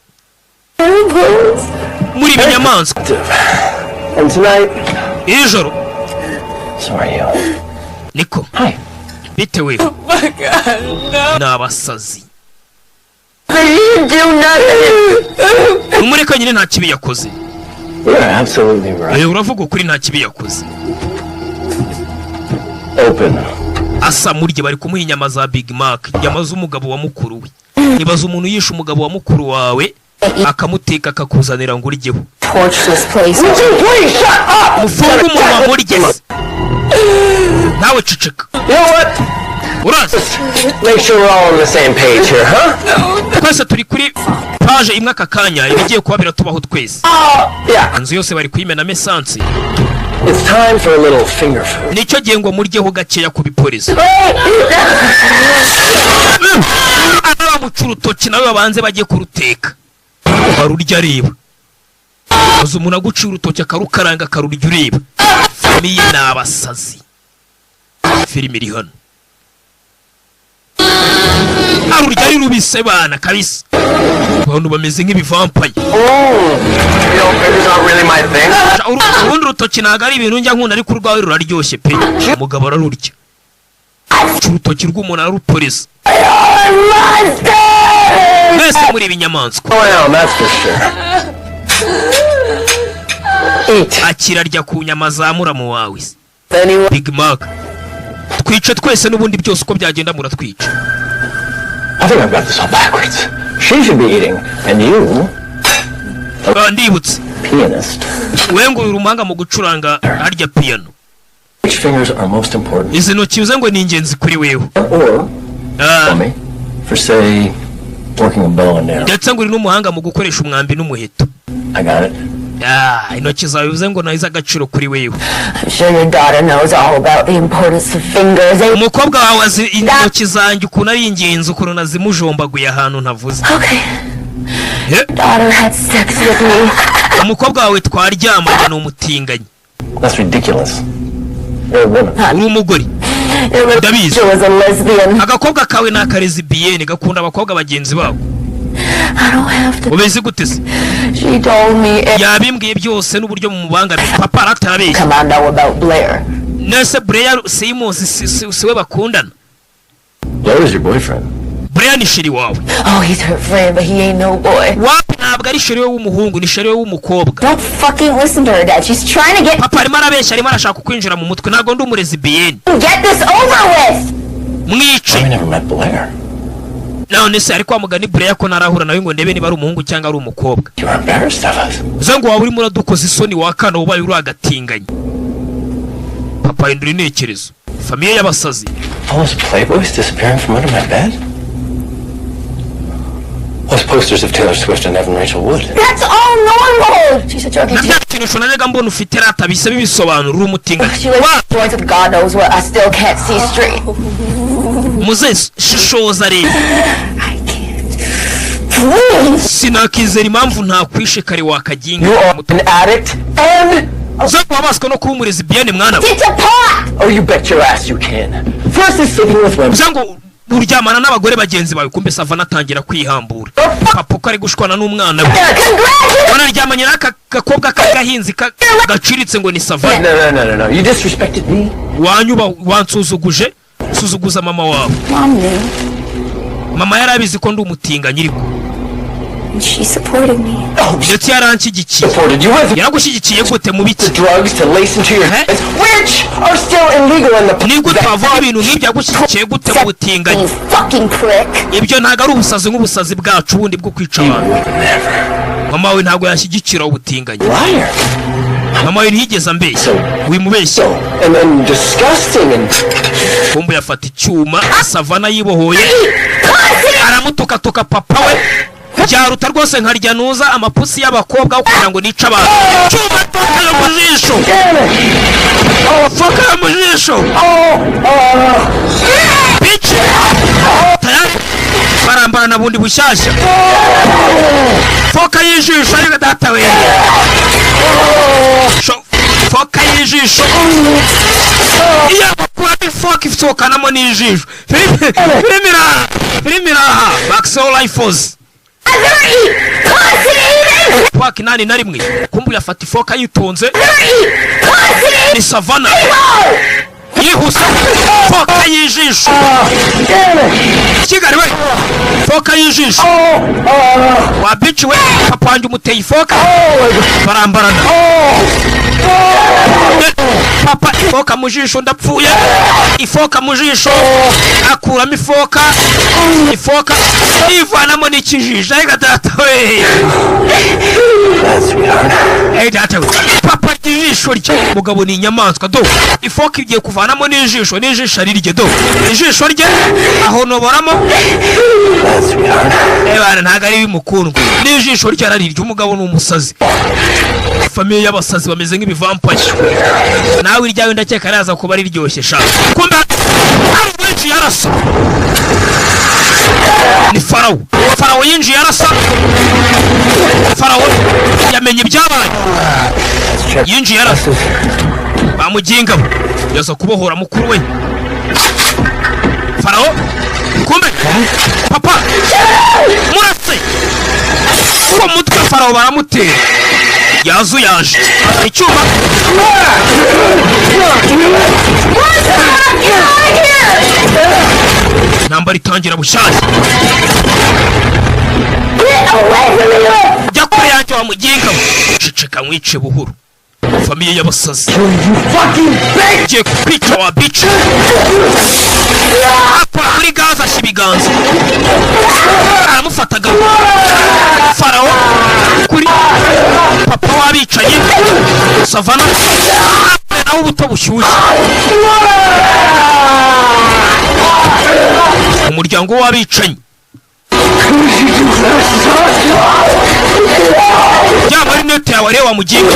Muri binyamaswa. And tonight... Ijoro. So are you. Niko. Hi. Bite wewe. Oh my God, no. Ni abasazi. I didn't do nothing. Umureka nyine nta kibi yakoze. You're absolutely right. Uravuga ukuri nta kibi yakoze. Open. Asa murye bari kumuha inyama za Big Mac, inyama z'umugabo wa mukuru we. Nibaza umuntu yishe umugabo wa mukuru wawe akamuteka akakuzanira ngo uryeho. Torch this place. Mufunga umunwa murye. Nawe ceceka. You know what? Urazi? Make sure we're all on the same page here, huh? Twese turi kuri page imwe aka kanya ibigiye kuba biratubaho twese. Yeah. Inzu yose bari kuyimena mesansi. It's time for a little finger food. Nicyo gihe ngo muryeho gakeya kubipolisi. Abamuca urutoki nawe babanze bagiye kuruteka. Barurya reba. Azo umuntu aguca urutoki akarukaranga akarurya ureba. Famiye ni abasazi. Filime iri hano. Arurya ari rubise bana kabisa. Abantu bameze nk'ibivampaye. It's not really my thing. Urundi rutoki ntago ari ibintu njya nkunda ariko urwawe ruraryoshye pe. Umugabo ararurya. Urutoki rw'umuntu arupolisi. Mwese muri ibinyamaswa. Oh yeah, that's for sure. Eat. Akirarya ku nyama za muramu wawe. Anyway. Big Mac. Twice twese n'ubundi byose uko byagenda muratwica. I think I've got this all backwards. She should be eating, and you... Ndibutse. Pianist. Wengo urumanga mu gucuranga arya piano. Which fingers are most important? Izi ntoki uze ngo ni ingenzi kuri wewe. Or, for me, for say, working a bow and arrow. Ndetse ngo uri n'umuhanga mu gukoresha umwambi n'umuheto. I got it. Intoki zawe uze ngo nahize agaciro kuri wewe. I'm sure your daughter knows all about the importance of fingers. Umukobwa wawe azi intoki zanjye ukuntu ari ingenzi ukuntu nazimujombaguye ahantu ntavuze. Okay. Daughter had sex with me. Umukobwa wawe twaryamanye ni umutinganyi. That's ridiculous. You're a woman. Uri umugore. Ndabizi. She was a lesbian. Agakobwa kawe ni akarezibiyeni gakunda abakobwa bagenzi babo. I don't have to. Ubeze gute se? She told me. Yabimbwiye byose n'uburyo mu mubangamiye. Papa aratarabeshya. Come on, know about Blair. Nese Blair siwe bakundana. Blair is your boyfriend. Blair ni sheri wawe. Oh, he's her friend, but he ain't no boy. Wapi ntabwo ari sheri we w'umuhungu ni sheri we w'umukobwa. Don't fucking listen to her, Dad. She's trying to get... Papa arimo arabeshya arimo arashaka kwinjira mu mutwe ntabwo ndi umurezibiyeni. Get this over with! Mwice. I never met Blair. None se ariko amugani Blair ko narahura nawe ngo ndebe niba ari umuhungu cyangwa ari umukobwa. You are embarrassed of us. Uze ngo waba urimo uradukoza isoni wakana ubaye uri agatinganye. papa indura intekerezo. Famiye y'abasazi. All those Playboys disappearing from under my bed? Those posters of Taylor Swift and Evan Rachel Wood. That's all normal. She's a druggie too. Nakintu najyaga mbona ufite rata bise bibisobanura umutinga. She was joints with God knows what. I still can't see straight. Muzes shishoza rero. I can't. Sinakizera impamvu ntakwishe kare wakaginga. You are an addict and Uzababaswa no kuba umurezi bien mwana. It's a pot. oh, you bet your ass you can. First is sleeping with women. Uzango uryamana n'abagore bagenzi bawe kumbe Savana atangira kwihambura. Papa ko ari gushwana n'umwana we. Wanaryamanye n'aka gakobwa kagahinzi gaciritse ngo ni Savana. No. You disrespected me. Wanyuba wansuzuguje, suzuguza mama wawe. Mama yarabizi ko ndi umutinga nyiriko. She supported me. Ndetse yaranshyigikiye. Supported you with Yaragushyigikiye gute mu biki? drugs to lace into your head, which are still illegal in the Ni gute bavuga ibintu nk'ibyo yagushyigikiye gute mu butinganyi? Fucking prick. Ibyo ntago ari ubusazi nk'ubusazi bwacu bundi bwo kwica abantu. Mama we ntago yashyigikira ubutinganyi. Mama we ntiyigeze ambeshya. Wimubeshya. and then disgusting and Kumbe yafata icyuma Savana yibohoye. Aramutukatuka papa we. Byaruta rwose nkarya nuza amapusi y'abakobwa kugira ngo nica abantu. Cyuma toka mu jisho. Foka mu jisho. Bitch. Tayari. Barambara na bundi bushyashya. Foka y'ijisho ariko data we. Foka y'ijisho. Iya bakuri foka ifitokanamo n'ijisho. Firimira. Baxo Lifeos. Waki nani na rimwe kumbu yafata ifoka yitonze ni Savana yihuse foka y'ijisho Kigali we foka y'ijisho wa bitch we papa wanjye umuteye ifoka barambarana papa ifoka mu jisho ndapfuye ifoka mu jisho akuramo ifoka ivanamo n'ikijisho ariko data we data we papa ijisho rye mugabo ni inyamaswa do ifoka igiye kuvanamo n'ijisho arirye do ijisho rye aho noboramo bana ntago ari bimukundwa n'ijisho rye ararirye umugabo ni umusazi famiye y'abasazi bameze nk'ibivampire nawe iryawe ndakeka araza kuba riryoshye sha kumbe ari benshi yarasa ni Farawo yinjiye yarasa Farawo yamenye ibyabaye yinjiye yarasa bamuginga yaza kubohora mukuru we Farawo kumbe papa murase uwo mutwe Farawo baramutera yaje icyuma nambara itangira bushyashya jya kure yanjye wamuginga ceceka mwice buhuru famiye y'abasazi ugiye kukwica wa bica akora muri gaza ashyira ibiganza aramufataga Farawo kuri papa w'abicaye Savana nawe ubuto bushyushye umuryango w'abicanyi ya marinete yawe rero wamuginga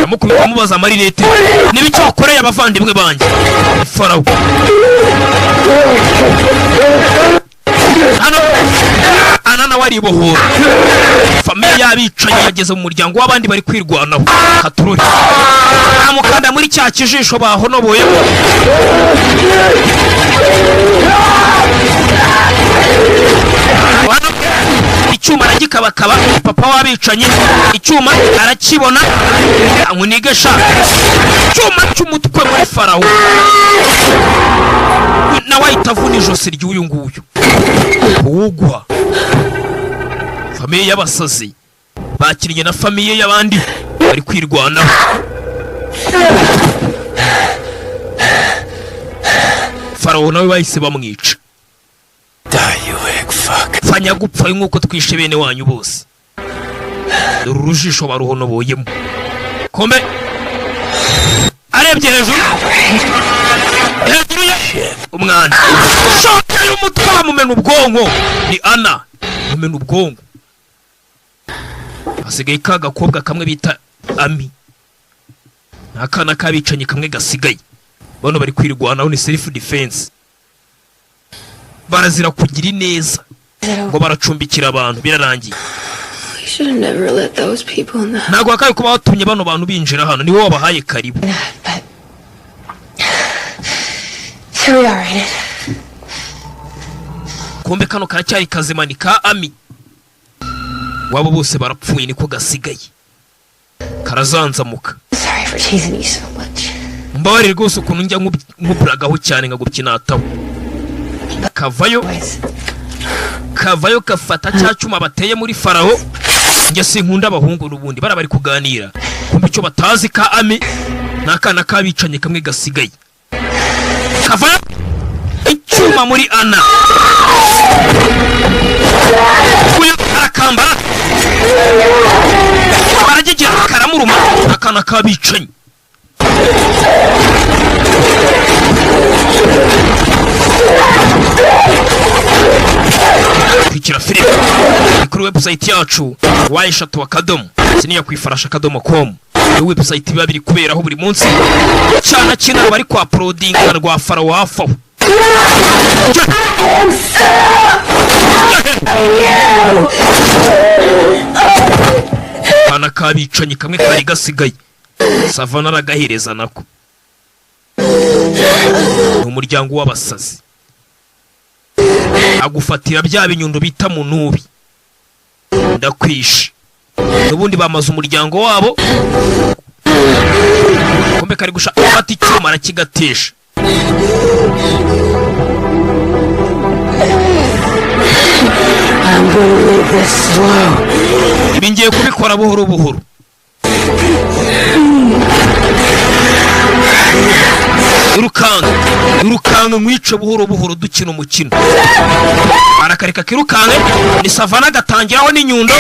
amukubita amubaza marinete n'ibicyo wakoreye abavandimwe banjye Farawo ana nawe aribohora famiye y'abicanyi yageze mu muryango w'abandi bari kwirwanaho katururi amukanda muri cya kijisho bahonoboye icyuma aragikabakaba papa w'abicanyi icyuma arakibona amunigesha icyuma cy'umutwe muri Farawo nawe ahitavuna ijosi ry'uyu nguyu uwugwa famiye y'abasazi bakiriye na famiye y'abandi bari kwirwanaho Farawo nawe bahise bamwica fanya gupfa nk'uko twishe bene wanyu bose uru rujisho baruhonoboyemo kombe arebye hejuru ye umwana shoka y'umutwe bamumena ubwonko ni Ana mumena ubwonko hasigaye ka gakobwa kamwe bita Ami n'akana kabicanye kamwe gasigaye bano bari kwirwanaho ni self defense barazira kugira ineza ngo baracumbikira abantu birarangiye ntabwo wakaye kuba watumye bano bantu binjira hano ni wowe wabahaye karibu kumbe kano karacyari kazimani ka Ami wabo bose barapfuye niko gasigaye karazanzamuka mbabarire rwose ukuntu njya nk'uburagaho cyane nkagupyinataho kavayo gafata cya cyuma bateye muri faraho njye sinkunda abahungu n'ubundi bara bari kuganira kumbe icyo batazi ka Ami n'akana kabicanye kamwe gasigaye kavayo icyuma muri Ana kuyo arakambara baragigira karamuruma akana kabicanye kwikira filime kuri website yacu y3 siniya kwifarasha.com ni website biba biri kuberaho buri munsi cyana kina bari kwa uploading rwa fara wafa kana kabicanye kamwe kari gasigaye Savana aragahereza nako umuryango w'abasazi agufatira bya binyundo bita mu nubi ndakwishe nubundi bamaze umuryango wabo kumbe kari gushaka gufata icyuma arakigatesha ibingiye kubikora buhoro buhoro irukanga mwice buhoro buhoro dukina umukino arakareka kirukange ni Savana gatangiraho n'inyundo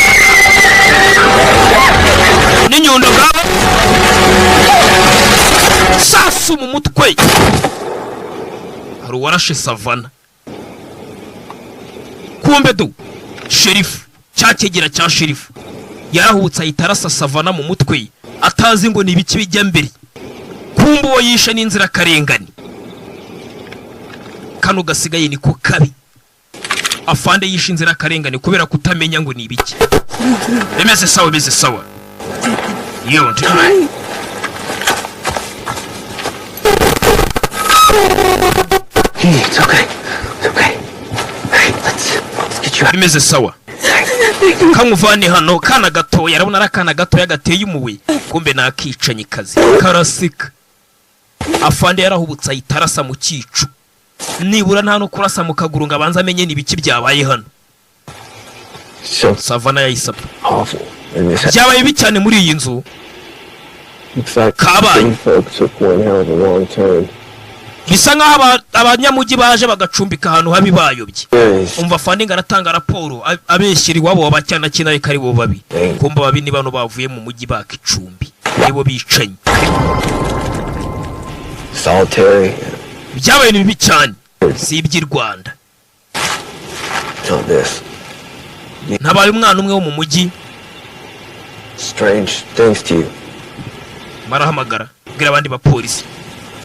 ngabo sasu mu mutwe hari uwarashe Savana kumbe du sherifu cyakegera cya sherifu yarahutse ayitarasa Savana mu mutwe atazi ngo ni ibiki bijya mbere kumbe uwo yishe n'inzira karengane kano gasigaye niko kabi afande yishe inzira karengane kubera kutamenya ngo ni ibiki bimeze sawa yo ndiye It's okay. Let's get you out. bimeze sawa kamuvane hano kana gato yarabona arakana gato yagateye umuwe kumbe nakicanye kazi karasika afande yarahubutsa itarasa mu kicu nibura nta no kurasa mu kaguru ngo abanza amenye nibiki byabaye hano Savana yayisapa byabaye bicyane muri iyi nzu kabaye bisa nkaho abanyamugi baje bagacumbika ahantu habi bayobye umva afande ngaratanga raporo abeshyira iwabo wabacyana kina kari bo babi kumba babi ni bano bavuye mu mugi bakicumbi nibo bicanye solitary byabaye bibi cyane si iby'i Rwanda nabaye umwana umwe wo mu mugi strange things to you marahamagara bwira abandi bapolisi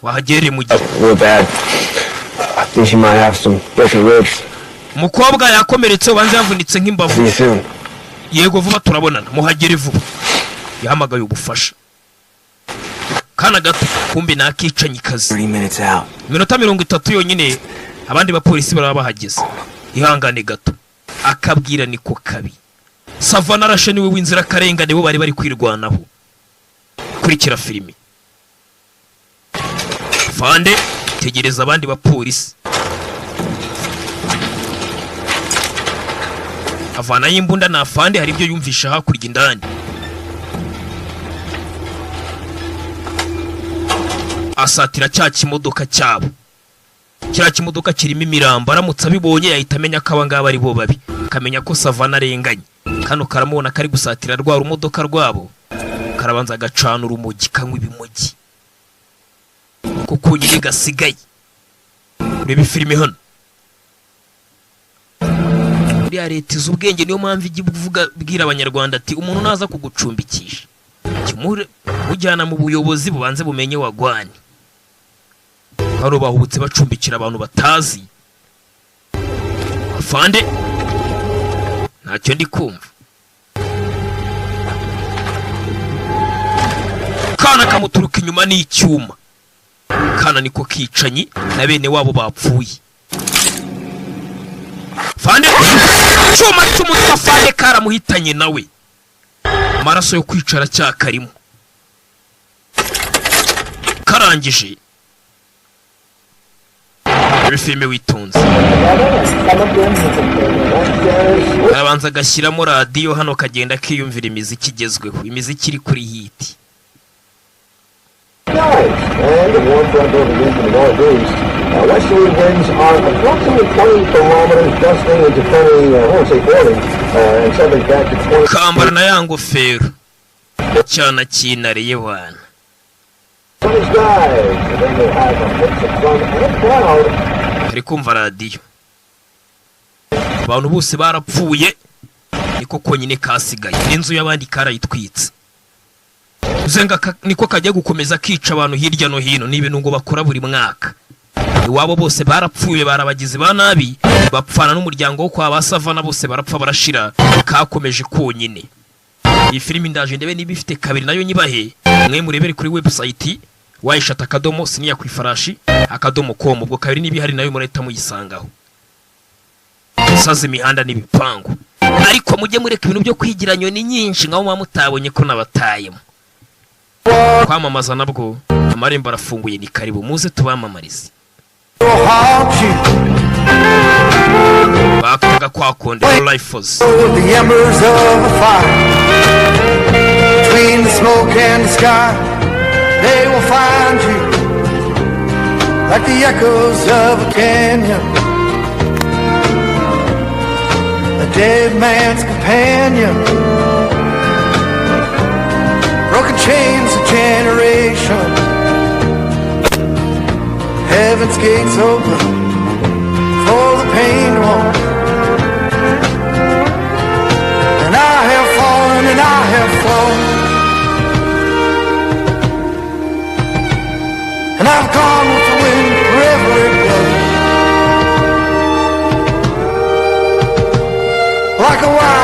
wahagereye mu gihe real bad. I think she might have some broken ribs. Mukobwa yakomeretse ubanze yavunitse nk'imbavu. See you soon. Yego vuba turabonana muhagere vuba. Yahamagaye ubufasha. Kana gato kumbe nakicanye kazi. 30 minutes out. Minota 30 yonyine abandi bapolisi baraba bahageze. Ihangane gato. Akabwira niko kabi. Savana arashe niwe w'inzira karengane bo bari kwirwanaho. Kurikira filimi. Fande tegereza abandi bapolisi. Avana y'imbunda na Fande hari ibyo yumvisha hakurya indani. Asatira cya kimodoka cyabo. Kira kimodoka kirimo imirambo aramutse abibonye yahita amenya ko abangaba ari bo babi. Kamenya ko Savana arenganye. Kano karamubona kari gusatira rwa rumodoka rwabo. Karabanza agacana urumogi kanywa ibimogi. kuko nyine gasigaye. Urebe filime hano. Buriya leta izi ubwenge, niyo mpamvu ijya bwira abanyarwanda ati umuntu naza kugucumbikisha ujyana mu buyobozi bubanze bumenye wagwani. Hano bahubutse bacumbikira abantu batazi. Afande ntacyo ndi kumva. Kana kamuturuka inyuma n'icyuma. Kana niko kicanyi na bene wabo bapfuye. Fande cyuma cy'umutwe Fande karamuhitanye nawe. Amaraso yo kwicara cyakarimo. Karangije filime witonze. Arabanza agashyiramo radiyo hano kagenda kiyumvira imiziki igezweho, imiziki iri kuri hiti. Westerly winds are approximately 20 kilometers, gusting into 20, I won't say 40, and something back to 20. Kambara na ya ngofero cyana kinariye wana. Ari kumva radiyo. Abantu bose barapfuye, niko konyine kasigaye. N'inzu y'abandi karayitwitse. Uzenga niko kajya gukomeza kica abantu hirya no hino, n'ibintu ngo bakora buri mwaka. Iwabo bose barapfuye, barabagize ba nabi, bapfana n'umuryango wo kwa basavana bose barapfa barashira, kakomeje konyine. Iyi filimi ndaje ndebe niba ifite kabiri nayo nyibahe, mwe murebere kuri website wayishata akadomo siniya kwifarashi akadomo.com, ubwo kabiri niba hari nayo mureta muyisangaho. Saze imihanda n'ibipangu, ariko mujye mureka ibintu byo kwigira nyoni nyinshi ngaho mutabonye ko nabatayemo. Kwamamaza nabwo amarembo arafunguye, ni karibu muze tubamamarize. Bakaga kwa konde life force. The embers of a fire between the smoke and the sky, they will find you like the echoes of a canyon, a dead man's companion, broken chains of generations. Heaven's gates open for the pained one, and I have fallen and I have fallen, and I've gone with the wind wherever it blows, like a wild